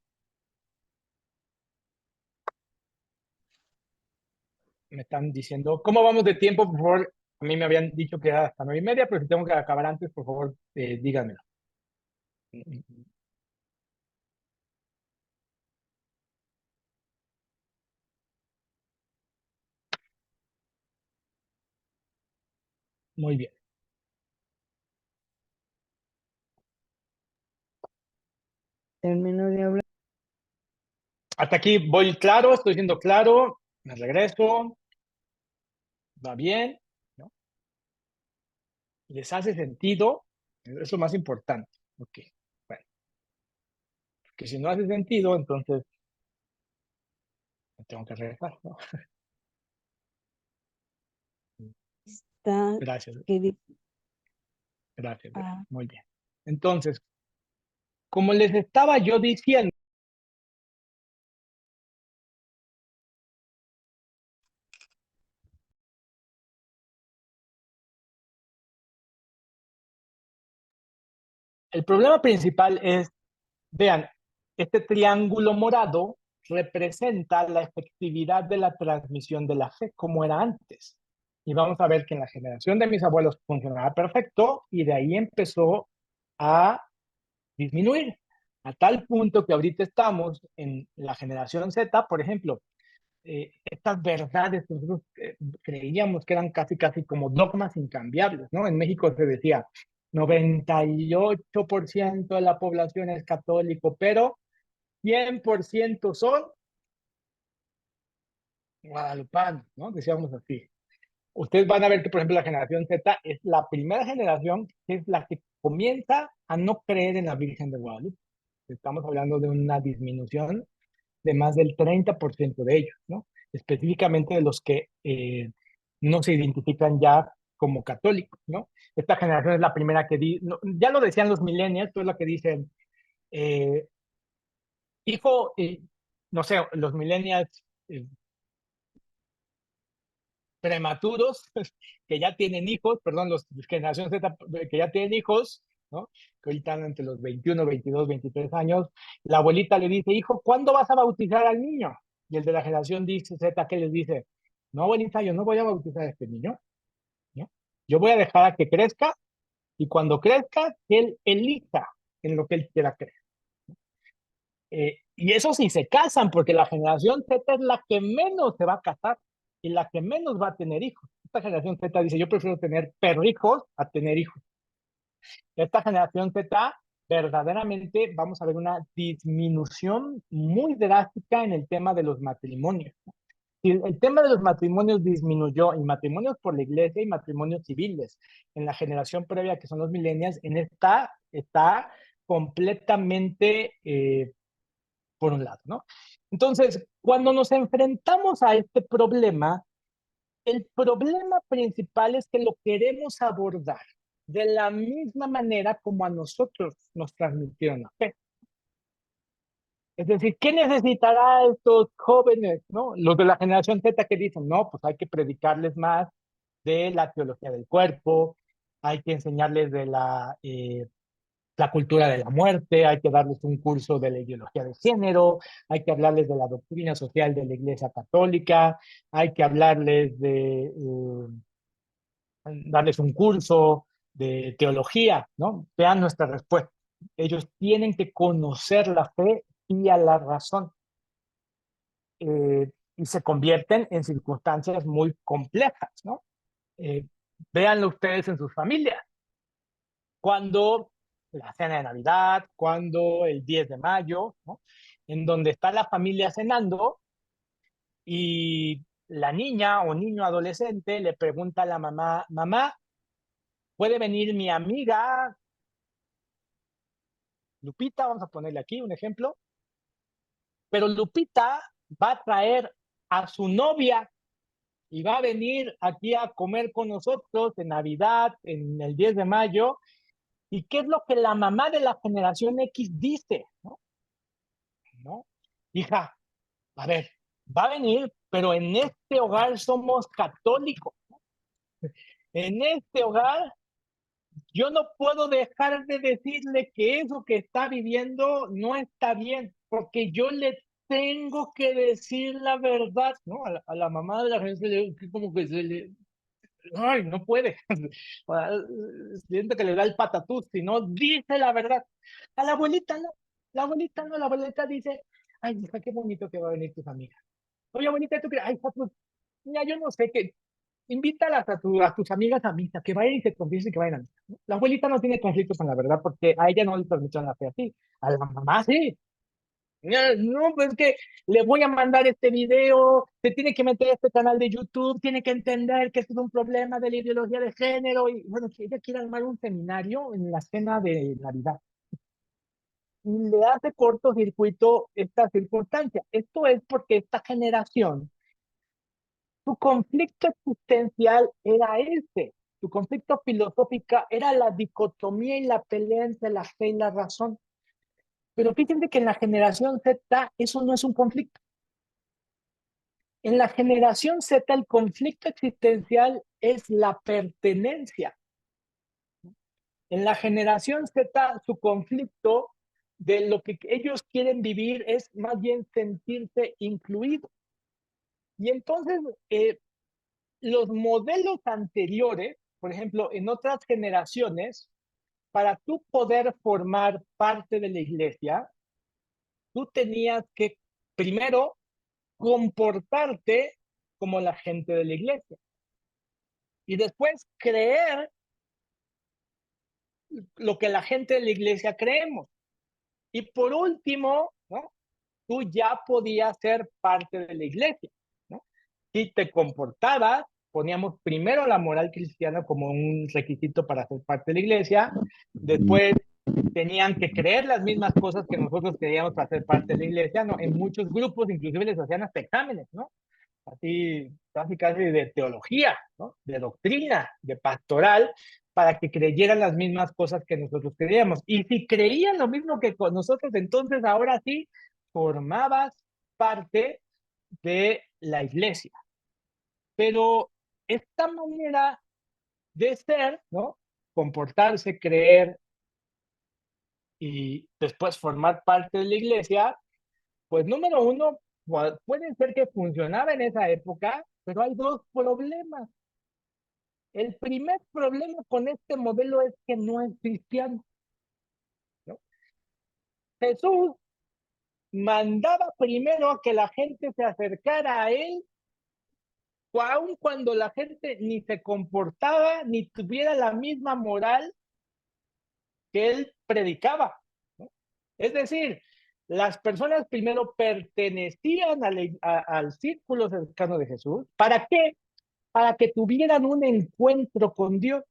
Me están diciendo, ¿cómo vamos de tiempo? Por favor, a mí me habían dicho que era hasta 9:30, pero si tengo que acabar antes, por favor, díganmelo. Muy bien. Termino de hablar. Hasta aquí voy claro, estoy siendo claro, me regreso, va bien, ¿no? ¿Les hace sentido? Eso es lo más importante. Ok, bueno, que si no hace sentido, entonces me tengo que regresar, ¿no? Está Gracias, que gracias, muy bien. Entonces, como les estaba yo diciendo, el problema principal es, vean, este triángulo morado representa la efectividad de la transmisión de la fe, como era antes. Y vamos a ver que en la generación de mis abuelos funcionaba perfecto y de ahí empezó a disminuir, a tal punto que ahorita estamos en la generación Z, por ejemplo, estas verdades que nosotros creíamos que eran casi, casi como dogmas incambiables, ¿no? En México se decía, 98% de la población es católico, pero 100% son guadalupanos, ¿no? Decíamos así. Ustedes van a ver que, por ejemplo, la generación Z es la primera generación que es la que comienza a no creer en la Virgen de Guadalupe. Estamos hablando de una disminución de más del 30% de ellos, ¿no? Específicamente de los que no se identifican ya como católicos, ¿no? Esta generación es la primera que no, ya lo decían los millennials, es la que dicen, eh, hijo, no sé, los millennials prematuros que ya tienen hijos, perdón, los generación Z que ya tienen hijos, ¿no? Que ahorita están entre los 21, 22, 23 años, la abuelita le dice, hijo, ¿cuándo vas a bautizar al niño? Y el de la generación Z, ¿qué les dice? No, abuelita, yo no voy a bautizar a este niño, ¿no? Yo voy a dejar a que crezca y cuando crezca, él elija en lo que él quiera creer. Y eso sí se casan, porque la generación Z es la que menos se va a casar y la que menos va a tener hijos. Esta generación Z dice, yo prefiero tener perrijos a tener hijos. Esta generación Z, verdaderamente vamos a ver una disminución muy drástica en el tema de los matrimonios. Si el tema de los matrimonios disminuyó, y matrimonios por la iglesia y matrimonios civiles, en la generación previa que son los millennials, en esta está completamente por un lado, ¿no? Entonces, cuando nos enfrentamos a este problema, el problema principal es que lo queremos abordar de la misma manera como a nosotros nos transmitieron la fe. Es decir, ¿qué necesitará estos jóvenes, no? Los de la generación Z que dicen, no, pues hay que predicarles más de la teología del cuerpo, hay que enseñarles de la cultura de la muerte, hay que darles un curso de la ideología de género, hay que hablarles de la doctrina social de la Iglesia Católica, hay que hablarles de darles un curso de teología, ¿no? Vean nuestra respuesta. Ellos tienen que conocer la fe y a la razón. Y se convierten en circunstancias muy complejas, ¿no? Eh, véanlo ustedes en sus familias. Cuando la cena de Navidad, cuando el 10 de mayo, ¿no? En donde está la familia cenando y la niña o niño adolescente le pregunta a la mamá, mamá, ¿puede venir mi amiga Lupita? Vamos a ponerle aquí un ejemplo. Pero Lupita va a traer a su novia y va a venir aquí a comer con nosotros en Navidad, en el 10 de mayo. ¿Y qué es lo que la mamá de la generación X dice? ¿No? ¿no? Hija, a ver, va a venir, pero en este hogar somos católicos. En este hogar yo no puedo dejar de decirle que eso que está viviendo no está bien, porque yo le tengo que decir la verdad, ¿no? A la mamá de la gente como que se le... Ay, no puede. Siente que le da el patatús, si no dice la verdad. A la abuelita no. La abuelita no, la abuelita dice, ay, hija, qué bonito que va a venir tus amigas. Oye, abuelita, ¿tú crees? Ay, pues, mira, yo no sé qué. Invítalas a tus amigas a misa, que vayan y se confiesen que vayan a misa, ¿no? La abuelita no tiene conflictos con la verdad porque a ella no le transmitieron la fe así. A la mamá sí. No, pues es que le voy a mandar este video, se tiene que meter a este canal de YouTube, tiene que entender que esto es un problema de la ideología de género. Y bueno, que ella quiere armar un seminario en la cena de Navidad. Y le hace cortocircuito esta circunstancia. Esto es porque esta generación, su conflicto existencial era ese. Su conflicto filosófico era la dicotomía y la pelea entre la fe y la razón. Pero fíjense que en la generación Z eso no es un conflicto. En la generación Z el conflicto existencial es la pertenencia. En la generación Z su conflicto de lo que ellos quieren vivir es más bien sentirse incluidos. Y entonces los modelos anteriores, por ejemplo, en otras generaciones, para tú poder formar parte de la iglesia, tú tenías que primero comportarte como la gente de la iglesia y después creer lo que la gente de la iglesia creemos. Y por último, ¿no? Tú ya podías ser parte de la iglesia, ¿no? Si te comportabas, poníamos primero la moral cristiana como un requisito para ser parte de la iglesia, después tenían que creer las mismas cosas que nosotros creíamos para ser parte de la iglesia, ¿no? En muchos grupos inclusive les hacían hasta exámenes, ¿no? Así, casi de teología, ¿no? De doctrina, de pastoral, para que creyeran las mismas cosas que nosotros creíamos. Y si creían lo mismo que con nosotros, entonces ahora sí formabas parte de la iglesia. Pero esta manera de ser, ¿no? Comportarse, creer y después formar parte de la iglesia, pues número uno, puede ser que funcionaba en esa época, pero hay dos problemas. El primer problema con este modelo es que no es cristiano, ¿no? Jesús mandaba primero a que la gente se acercara a él, aun cuando la gente ni se comportaba ni tuviera la misma moral que él predicaba, ¿no? Es decir, las personas primero pertenecían al círculo cercano de Jesús. ¿Para qué? Para que tuvieran un encuentro con Dios.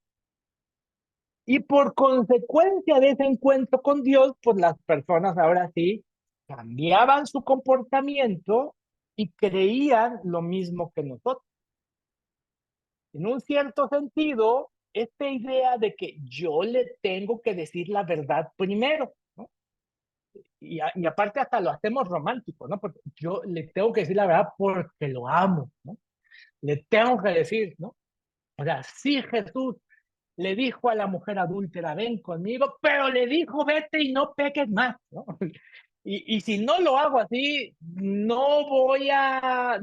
Y por consecuencia de ese encuentro con Dios, pues las personas ahora sí cambiaban su comportamiento y creían lo mismo que nosotros. En un cierto sentido, esta idea de que yo le tengo que decir la verdad primero, ¿no? Y aparte hasta lo hacemos romántico, ¿no? Porque yo le tengo que decir la verdad porque lo amo, ¿no? Le tengo que decir, ¿no? O sea, sí, Jesús le dijo a la mujer adúltera, ven conmigo, pero le dijo, vete y no peques más, ¿no? Y si no lo hago así, no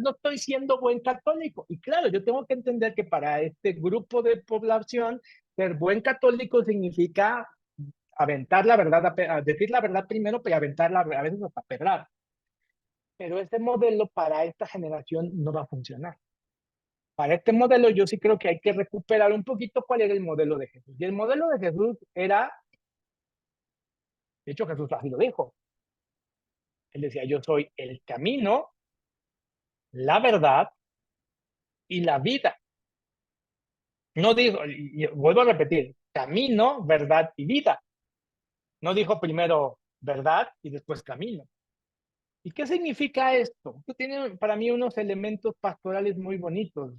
estoy siendo buen católico. Y claro, yo tengo que entender que para este grupo de población, ser buen católico significa aventar la verdad, decir la verdad primero, pero aventarla a veces hasta pedrar. Pero ese modelo para esta generación no va a funcionar. Para este modelo yo sí creo que hay que recuperar un poquito cuál era el modelo de Jesús. Y el modelo de Jesús era, de hecho Jesús así lo dijo. Él decía, yo soy el camino, la verdad y la vida. No dijo, y vuelvo a repetir, camino, verdad y vida. No dijo primero verdad y después camino. ¿Y qué significa esto? Esto tiene para mí unos elementos pastorales muy bonitos.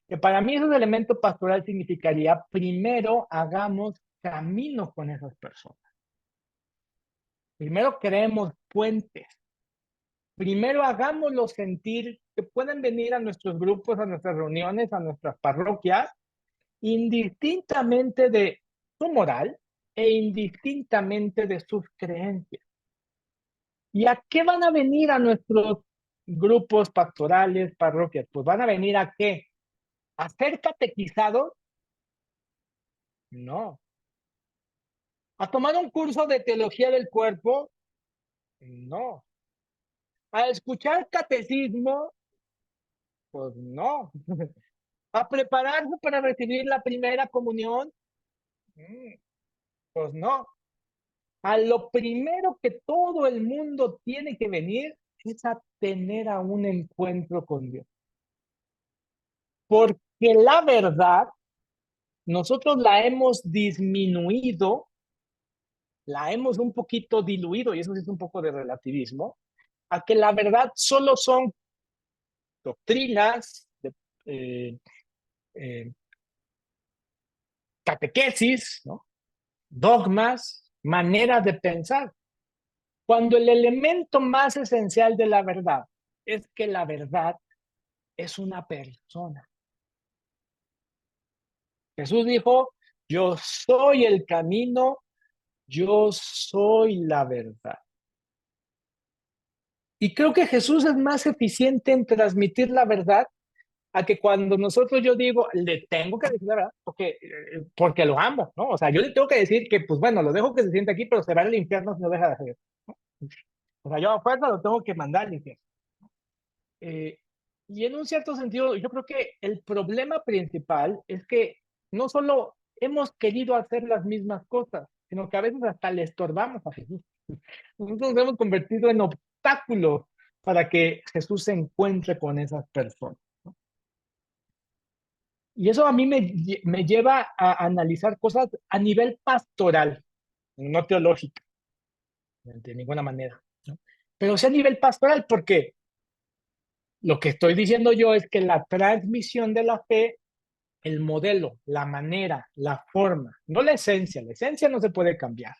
Que para mí esos elementos pastorales significaría primero hagamos camino con esas personas. Primero creemos puentes. primero hagámoslos sentir que pueden venir a nuestros grupos, a nuestras reuniones, a nuestras parroquias, indistintamente de su moral e indistintamente de sus creencias. ¿Y a qué van a venir a nuestros grupos pastorales, parroquias? Pues van a venir a qué? ¿A ser catequizados? No. ¿A tomar un curso de teología del cuerpo? No. ¿A escuchar catecismo? Pues no. ¿A prepararse para recibir la primera comunión? Pues no. A lo primero que todo el mundo tiene que venir es a tener a un encuentro con Dios. Porque la verdad, nosotros la hemos disminuido, la hemos un poquito diluido, y eso sí es un poco de relativismo, a que la verdad solo son doctrinas, eh, eh, catequesis, ¿no? Dogmas, maneras de pensar. Cuando el elemento más esencial de la verdad es que la verdad es una persona. Jesús dijo, yo soy el camino, yo soy la verdad. Y creo que Jesús es más eficiente en transmitir la verdad a que cuando nosotros yo digo, le tengo que decir la verdad, porque lo amo, ¿no? O sea, yo le tengo que decir que, pues bueno, lo dejo que se siente aquí, pero se va al infierno si no deja de hacer. ¿No? O sea, yo a fuerza lo tengo que mandar al infierno. Eh, y en un cierto sentido, yo creo que el problema principal es que no solo hemos querido hacer las mismas cosas, sino que a veces hasta le estorbamos a Jesús. Nosotros nos hemos convertido en obstáculos para que Jesús se encuentre con esas personas. ¿No? Y eso a mí me lleva a analizar cosas a nivel pastoral, no teológico, de ninguna manera. ¿No? Pero sí a nivel pastoral, porque lo que estoy diciendo yo es que la transmisión de la fe, el modelo, la manera, la forma, no la esencia no se puede cambiar.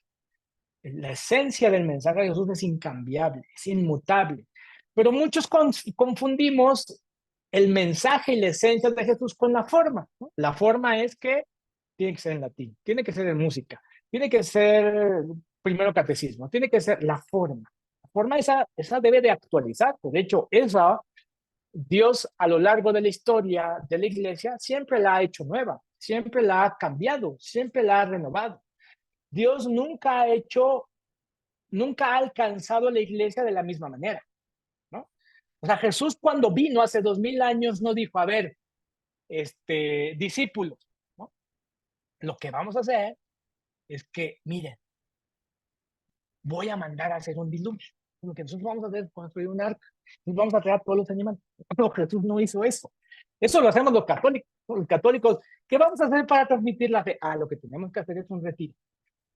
La esencia del mensaje de Jesús es incambiable, es inmutable. Pero muchos confundimos el mensaje y la esencia de Jesús con la forma. ¿No? La forma es que tiene que ser en latín, tiene que ser en música, tiene que ser primero catecismo, tiene que ser la forma. La forma esa debe de actualizarse. De hecho, esa Dios a lo largo de la historia de la iglesia siempre la ha hecho nueva, siempre la ha cambiado, siempre la ha renovado. Dios nunca ha alcanzado a la iglesia de la misma manera, ¿no? O sea, Jesús cuando vino hace 2000 años no dijo, a ver, discípulos, ¿no? Lo que vamos a hacer es que, miren, voy a mandar a hacer un diluvio. Lo que nosotros vamos a hacer es construir un arca. Nos vamos a traer a todos los animales. No, Jesús no hizo eso. Eso lo hacemos los católicos. Los católicos, ¿qué vamos a hacer para transmitir la fe? Lo que tenemos que hacer es un retiro.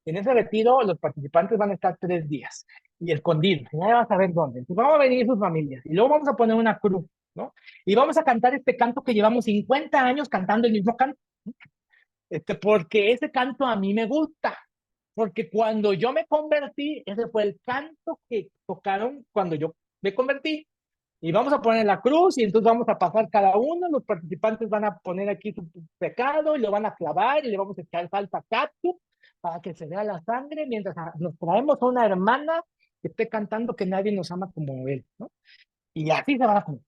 En ese retiro, los participantes van a estar 3 días y escondidos. No vas a ver dónde. Entonces, vamos a venir sus familias y luego vamos a poner una cruz, ¿no? Y vamos a cantar este canto que llevamos 50 años cantando el mismo canto. Porque ese canto a mí me gusta. Porque cuando yo me convertí, ese fue el canto que tocaron cuando yo me convertí. Y vamos a poner la cruz y entonces vamos a pasar cada uno, los participantes van a poner aquí su pecado y lo van a clavar y le vamos a echar salsa cactus para que se vea la sangre mientras nos traemos a una hermana que esté cantando que nadie nos ama como él, ¿no? Y así se van a comer.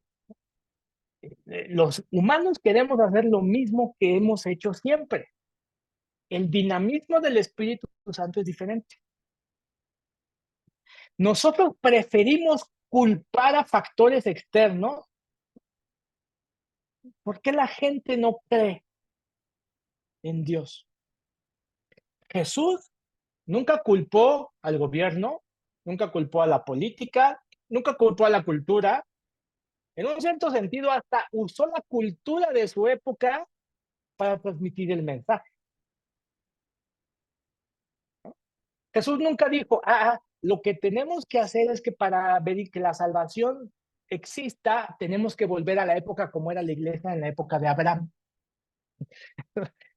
Los humanos queremos hacer lo mismo que hemos hecho siempre. El dinamismo del Espíritu Santo es diferente. Nosotros preferimos culpar a factores externos. ¿Por qué la gente no cree en Dios? Jesús nunca culpó al gobierno, nunca culpó a la política, nunca culpó a la cultura. En un cierto sentido, hasta usó la cultura de su época para transmitir el mensaje. ¿No? Jesús nunca dijo, lo que tenemos que hacer es que para ver que la salvación exista, tenemos que volver a la época como era la iglesia en la época de Abraham.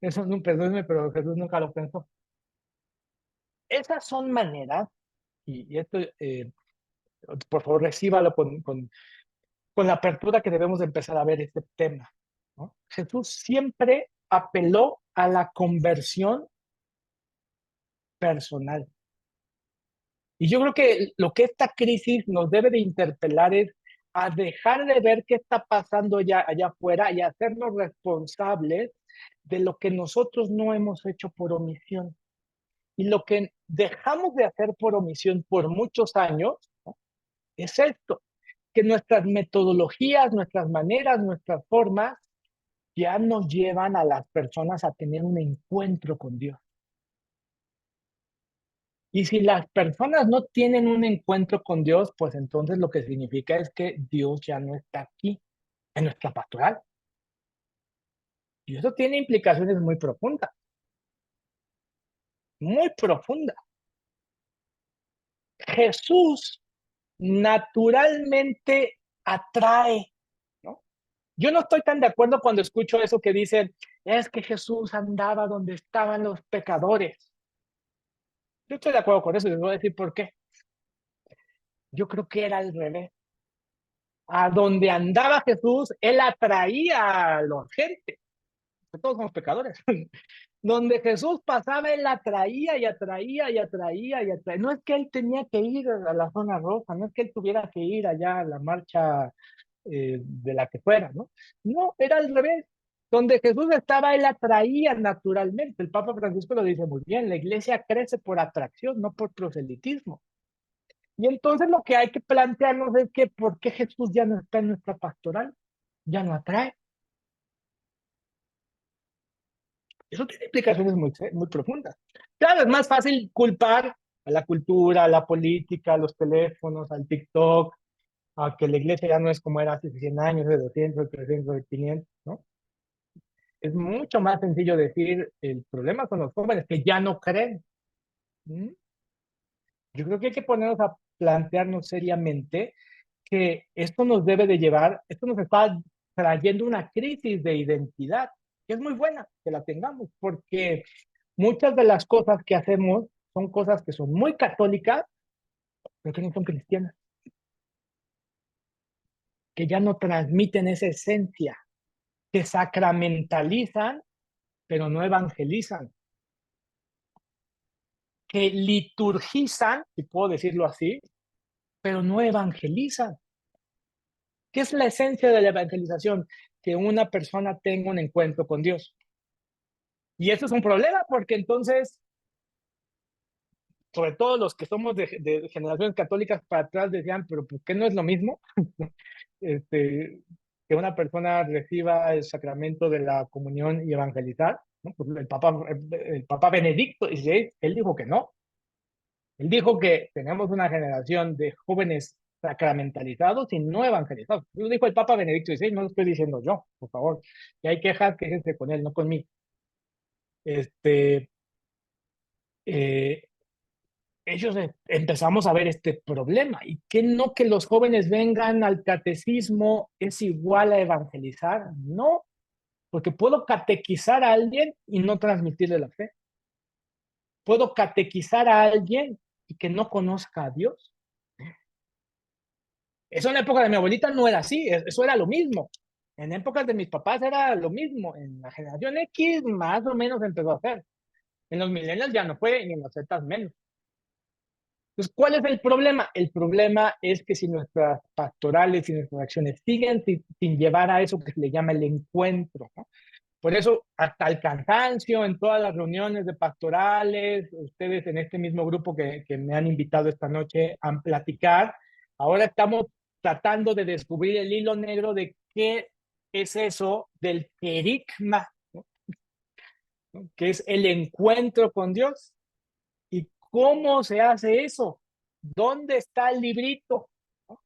Eso no, perdónme, pero Jesús nunca lo pensó. Esas son maneras, y esto Por favor, recíbalo con la apertura que debemos de empezar a ver este tema, ¿no? Jesús siempre apeló a la conversión personal. Y yo creo que lo que esta crisis nos debe de interpelar es a dejar de ver qué está pasando allá afuera y hacernos responsables de lo que nosotros no hemos hecho por omisión. Y lo que dejamos de hacer por omisión por muchos años, ¿no?, es esto, que nuestras metodologías, nuestras maneras, nuestras formas ya nos llevan a las personas a tener un encuentro con Dios. Y si las personas no tienen un encuentro con Dios, pues entonces lo que significa es que Dios ya no está aquí, en nuestra pastoral. Y eso tiene implicaciones muy profundas, muy profundas. Jesús naturalmente atrae, ¿no? Yo no estoy tan de acuerdo cuando escucho eso que dicen, es que Jesús andaba donde estaban los pecadores. Yo estoy de acuerdo con eso y les voy a decir por qué. Yo creo que era al revés. A donde andaba Jesús, él atraía a la gente. Todos somos pecadores. Donde Jesús pasaba, él atraía y atraía y atraía y atraía. No es que él tenía que ir a la zona roja, no es que él tuviera que ir allá a la marcha de la que fuera, ¿no? No, era al revés. Donde Jesús estaba, él atraía naturalmente. El Papa Francisco lo dice muy bien, la iglesia crece por atracción, no por proselitismo. Y entonces lo que hay que plantearnos es que ¿por qué Jesús ya no está en nuestra pastoral? Ya no atrae. Eso tiene implicaciones muy profundas. Claro, es más fácil culpar a la cultura, a la política, a los teléfonos, al TikTok, a que la iglesia ya no es como era hace 100 años, de 200, de 300, de 500, ¿no? Es mucho más sencillo decir, el problema son los jóvenes que ya no creen. ¿Mm? Yo creo que hay que ponernos a plantearnos seriamente que esto nos debe de llevar, esto nos está trayendo una crisis de identidad, que es muy buena que la tengamos, porque muchas de las cosas que hacemos son cosas que son muy católicas, pero que no son cristianas, que ya no transmiten esa esencia, que sacramentalizan, pero no evangelizan, que liturgizan, si puedo decirlo así, pero no evangelizan. ¿Qué es la esencia de la evangelización? Que una persona tenga un encuentro con Dios. Y eso es un problema porque entonces, sobre todo los que somos de generaciones católicas para atrás decían, pero ¿por qué no es lo mismo? Que una persona reciba el sacramento de la comunión y evangelizar, ¿no? Pues el Papa Benedicto XVI, él dijo que no. Él dijo que tenemos una generación de jóvenes sacramentalizados y no evangelizados. Lo dijo el Papa Benedicto XVI, no lo estoy diciendo yo, por favor. Si hay quejas, quéjense con él, no conmigo. Este, eh, ellos empezamos a ver este problema. Y que no que los jóvenes vengan al catecismo es igual a evangelizar. No, porque puedo catequizar a alguien y no transmitirle la fe. Puedo catequizar a alguien y que no conozca a Dios. Eso en la época de mi abuelita no era así, eso era lo mismo. En épocas de mis papás era lo mismo. En la generación X más o menos empezó a hacer. En los millennials ya no fue, y en los Z menos. Entonces, ¿cuál es el problema? El problema es que si nuestras pastorales y nuestras acciones siguen sin llevar a eso que se le llama el encuentro, ¿no? Por eso, hasta el cansancio en todas las reuniones de pastorales, ustedes en este mismo grupo que me han invitado esta noche a platicar, ahora estamos tratando de descubrir el hilo negro de qué es eso del querigma, ¿no? Que es el encuentro con Dios. ¿Y cómo se hace eso? ¿Dónde está el librito? ¿No?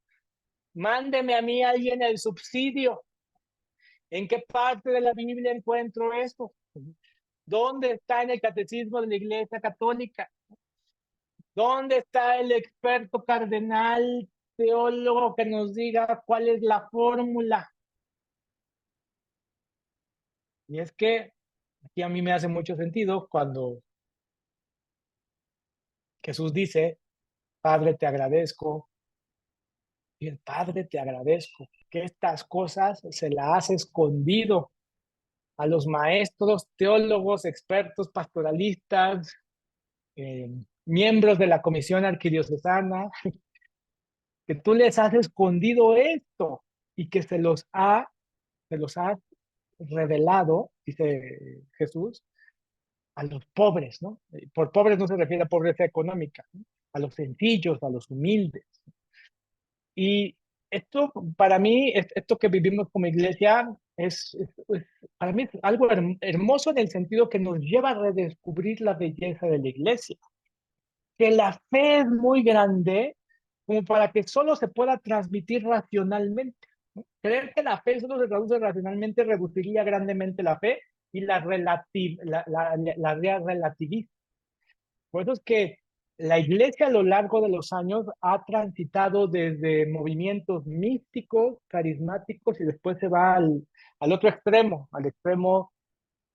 Mándeme a mí alguien el subsidio. ¿En qué parte de la Biblia encuentro esto? ¿Dónde está en el catecismo de la Iglesia Católica? ¿Dónde está el experto cardenal teólogo que nos diga cuál es la fórmula? Y es que aquí a mí me hace mucho sentido cuando Jesús dice, Padre, te agradezco Y el Padre, te agradezco que estas cosas se las has escondido a los maestros, teólogos, expertos, pastoralistas, miembros de la Comisión Arquidiocesana, que tú les has escondido esto y que se los has revelado, dice Jesús, a los pobres, ¿no? Por pobres no se refiere a pobreza económica, ¿no? A los sencillos, a los humildes. Y esto, para mí, esto que vivimos como iglesia, para mí es algo hermoso en el sentido que nos lleva a redescubrir la belleza de la iglesia. Que la fe es muy grande como para que solo se pueda transmitir racionalmente, ¿no? Creer que la fe solo se traduce racionalmente reduciría grandemente la fe y la relativiza. Por eso es que la iglesia a lo largo de los años ha transitado desde movimientos místicos, carismáticos, y después se va al otro extremo, al extremo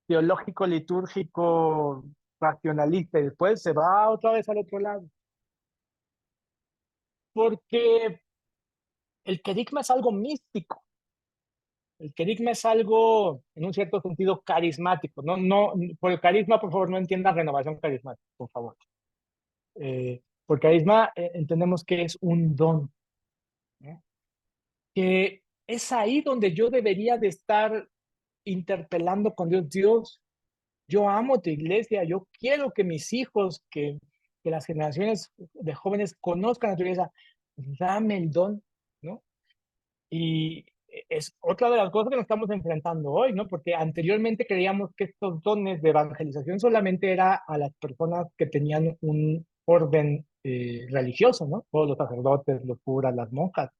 teológico, litúrgico, racionalista, y después se va otra vez al otro lado. Porque el querigma es algo místico. El querigma es algo, en un cierto sentido, carismático. No, por el carisma, por favor, no entiendan renovación carismática, por favor. Por carisma entendemos que es un don, ¿no? Que es ahí donde yo debería de estar interpelando con Dios. Dios, yo amo tu iglesia, yo quiero que mis hijos, que las generaciones de jóvenes conozcan a tu iglesia, dame el don, ¿no? Y es otra de las cosas que nos estamos enfrentando hoy, ¿no? Porque anteriormente creíamos que estos dones de evangelización solamente era a las personas que tenían un orden religioso, ¿no? Todos los sacerdotes, los curas, las monjas.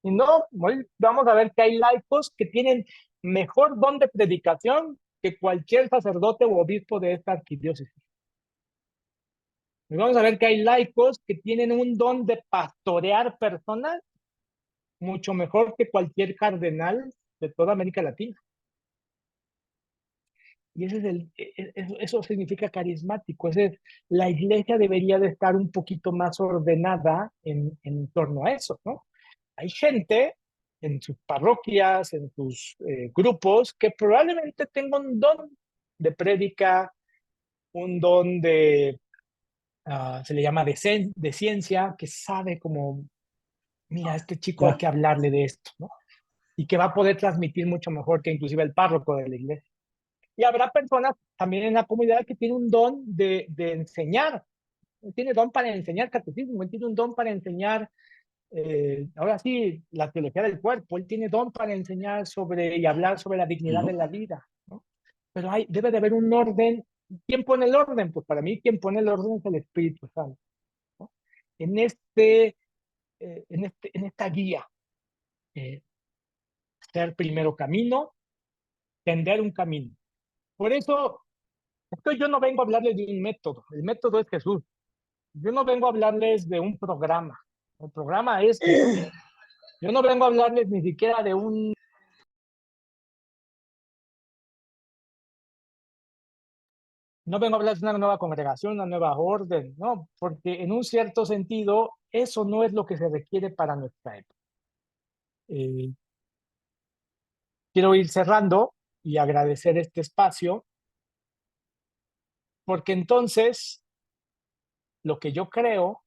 Y no, hoy vamos a ver que hay laicos que tienen mejor don de predicación que cualquier sacerdote o obispo de esta arquidiócesis. Y vamos a ver que hay laicos que tienen un don de pastorear personas mucho mejor que cualquier cardenal de toda América Latina. Y eso significa carismático. La iglesia debería de estar un poquito más ordenada en torno a eso, ¿no? Hay gente en sus parroquias, en sus grupos, que probablemente tenga un don de prédica, un don se le llama de ciencia, que sabe como, mira, a este chico hay que hablarle de esto, ¿no? Y que va a poder transmitir mucho mejor que inclusive el párroco de la iglesia. Y habrá personas también en la comunidad que tienen un don de enseñar. Él tiene don para enseñar catecismo, él tiene un don para enseñar, ahora sí, la teología del cuerpo, él tiene don para enseñar y hablar sobre la dignidad de la vida, ¿no? Pero debe de haber un orden. ¿Quién pone el orden? Pues para mí quien pone el orden es el Espíritu Santo, ¿no? En esta guía, ser primero camino, tender un camino. Por eso, yo no vengo a hablarles de un método. El método es Jesús. Yo no vengo a hablarles de un programa. El programa es Jesús. Yo no vengo a hablarles ni siquiera de no vengo a hablarles de una nueva congregación, una nueva orden, no, porque en un cierto sentido, eso no es lo que se requiere para nuestra época. Quiero ir cerrando y agradecer este espacio, porque entonces, lo que yo creo,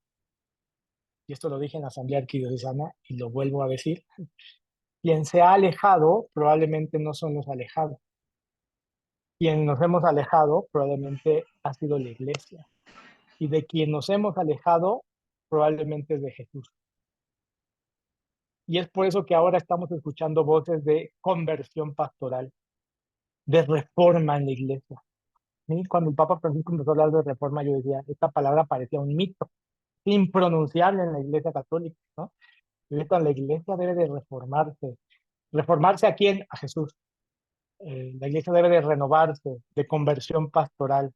y esto lo dije en la Asamblea Arquidiocesana y lo vuelvo a decir, quien se ha alejado probablemente no son los alejados. Quien nos hemos alejado probablemente ha sido la iglesia. Y de quien nos hemos alejado probablemente es de Jesús. Y es por eso que ahora estamos escuchando voces de conversión pastoral, de reforma en la iglesia. ¿Sí? Cuando el Papa Francisco empezó a hablar de reforma, yo decía, esta palabra parecía un mito, impronunciable en la iglesia católica, ¿no? Y la iglesia debe de reformarse. ¿Reformarse a quién? A Jesús. La iglesia debe de renovarse, de conversión pastoral,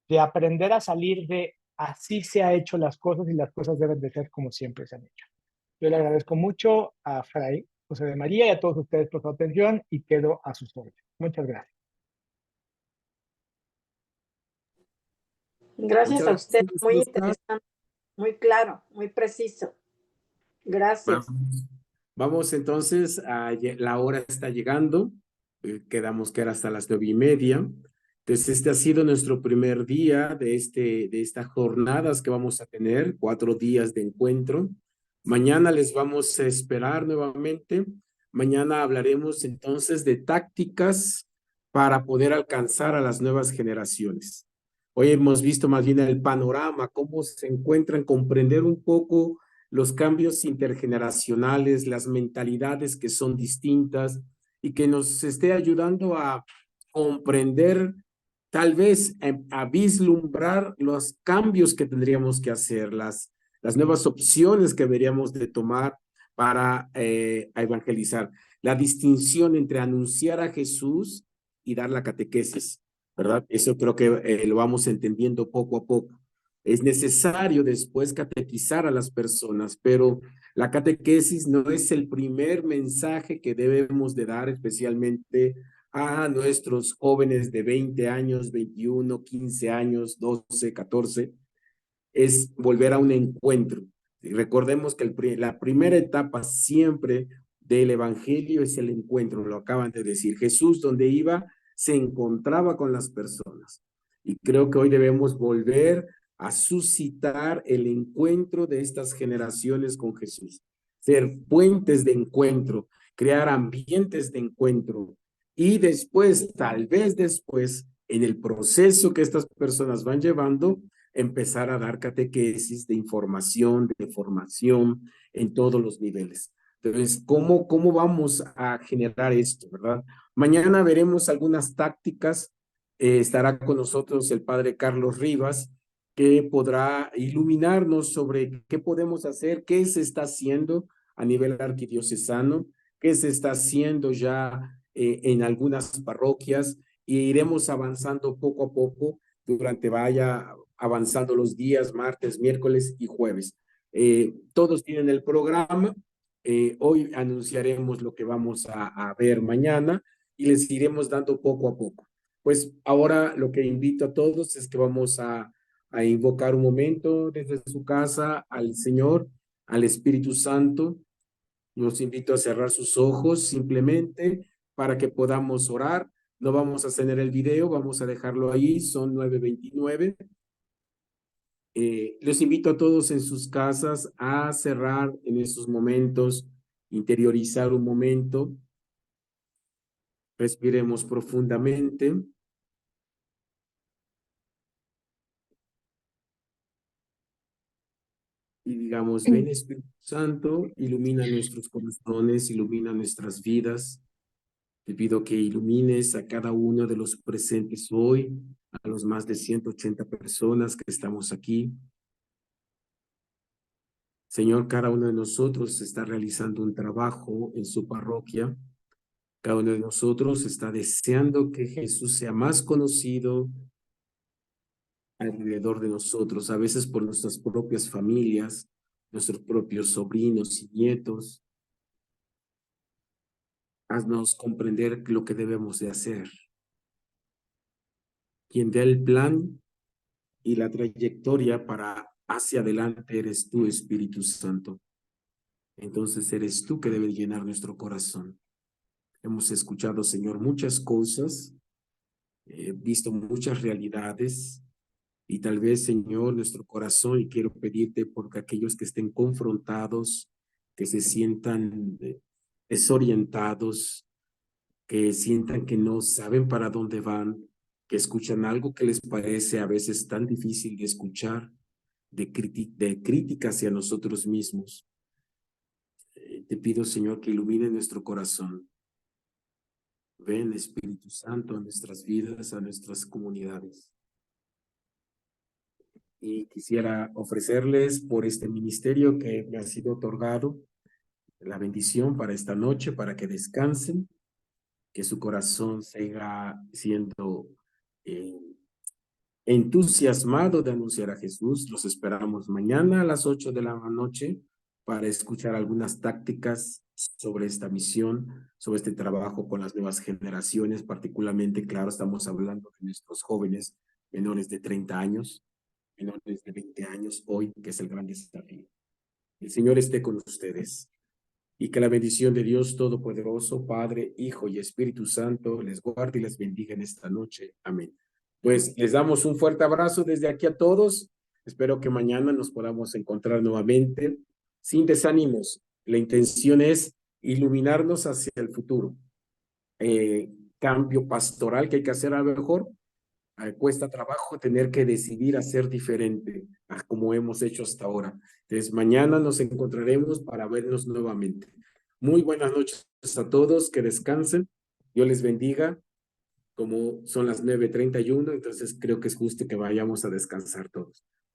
de aprender a salir de así se han hecho las cosas y las cosas deben de ser como siempre se han hecho. Yo le agradezco mucho a Fray José de María y a todos ustedes por su atención y quedo a sus órdenes. Muchas gracias. Gracias a usted, muy César. interesante, muy claro, muy preciso. Gracias. Bueno, Vamos entonces, la hora está llegando, quedamos que era hasta las 9:30. Entonces, este ha sido nuestro primer día de estas jornadas que vamos a tener, 4 días de encuentro. Mañana les vamos a esperar nuevamente. Mañana hablaremos entonces de tácticas para poder alcanzar a las nuevas generaciones. Hoy hemos visto más bien el panorama, cómo se encuentran, comprender un poco los cambios intergeneracionales, las mentalidades que son distintas y que nos esté ayudando a comprender, tal vez a vislumbrar los cambios que tendríamos que hacer, las nuevas opciones que deberíamos de tomar para evangelizar. La distinción entre anunciar a Jesús y dar la catequesis, ¿verdad? Eso creo que lo vamos entendiendo poco a poco. Es necesario después catequizar a las personas, pero la catequesis no es el primer mensaje que debemos de dar, especialmente a nuestros jóvenes de 20 años, 21, 15 años, 12, 14, es volver a un encuentro. Y recordemos que la primera etapa siempre del evangelio es el encuentro, lo acaban de decir. Jesús, donde iba, se encontraba con las personas. Y creo que hoy debemos volver a suscitar el encuentro de estas generaciones con Jesús, ser puentes de encuentro, crear ambientes de encuentro. Y después, tal vez después, en el proceso que estas personas van llevando, empezar a dar catequesis de información, de formación en todos los niveles. Entonces, ¿cómo vamos a generar esto, verdad? Mañana veremos algunas tácticas. Estará con nosotros el padre Carlos Rivas, que podrá iluminarnos sobre qué podemos hacer, qué se está haciendo a nivel arquidiocesano, qué se está haciendo ya en algunas parroquias, y iremos avanzando poco a poco durante vaya avanzando los días, martes, miércoles y jueves. Todos tienen el programa. Hoy anunciaremos lo que vamos a ver mañana y les iremos dando poco a poco. Pues ahora lo que invito a todos es que vamos a invocar un momento desde su casa al Señor, al Espíritu Santo. Los invito a cerrar sus ojos simplemente para que podamos orar. No vamos a tener el video, vamos a dejarlo ahí, son 9:29. Los invito a todos en sus casas a cerrar en estos momentos, interiorizar un momento, respiremos profundamente y digamos, ven Espíritu Santo, ilumina nuestros corazones, ilumina nuestras vidas. Te pido que ilumines a cada uno de los presentes hoy, a los más de 180 personas que estamos aquí. Señor, cada uno de nosotros está realizando un trabajo en su parroquia. Cada uno de nosotros está deseando que Jesús sea más conocido alrededor de nosotros, a veces por nuestras propias familias, nuestros propios sobrinos y nietos. Haznos comprender lo que debemos de hacer. Quien da el plan y la trayectoria para hacia adelante eres tú, Espíritu Santo. Entonces eres tú que debes llenar nuestro corazón. Hemos escuchado, Señor, muchas cosas, visto muchas realidades, y tal vez, Señor, nuestro corazón, y quiero pedirte porque aquellos que estén confrontados, que se sientan desorientados, que sientan que no saben para dónde van, que escuchan algo que les parece a veces tan difícil de escuchar, de crítica hacia nosotros mismos. Te pido, Señor, que ilumine nuestro corazón. Ven, Espíritu Santo, a nuestras vidas, a nuestras comunidades. Y quisiera ofrecerles por este ministerio que me ha sido otorgado la bendición para esta noche, para que descansen, que su corazón siga siendo entusiasmado de anunciar a Jesús. Los esperamos mañana a las 8 de la noche para escuchar algunas tácticas sobre esta misión, sobre este trabajo con las nuevas generaciones, particularmente, claro, estamos hablando de nuestros jóvenes menores de 30 años, menores de 20 años hoy, que es el gran desafío. El Señor esté con ustedes y que la bendición de Dios Todopoderoso, Padre, Hijo y Espíritu Santo les guarde y les bendiga en esta noche. Amén. Pues les damos un fuerte abrazo desde aquí a todos. Espero que mañana nos podamos encontrar nuevamente sin desánimos. La intención es iluminarnos hacia el futuro. Cambio pastoral que hay que hacer a lo mejor. Cuesta trabajo tener que decidir hacer diferente a como hemos hecho hasta ahora. Entonces, mañana nos encontraremos para vernos nuevamente. Muy buenas noches a todos, que descansen. Dios les bendiga. Como son las 9:31, entonces creo que es justo que vayamos a descansar todos.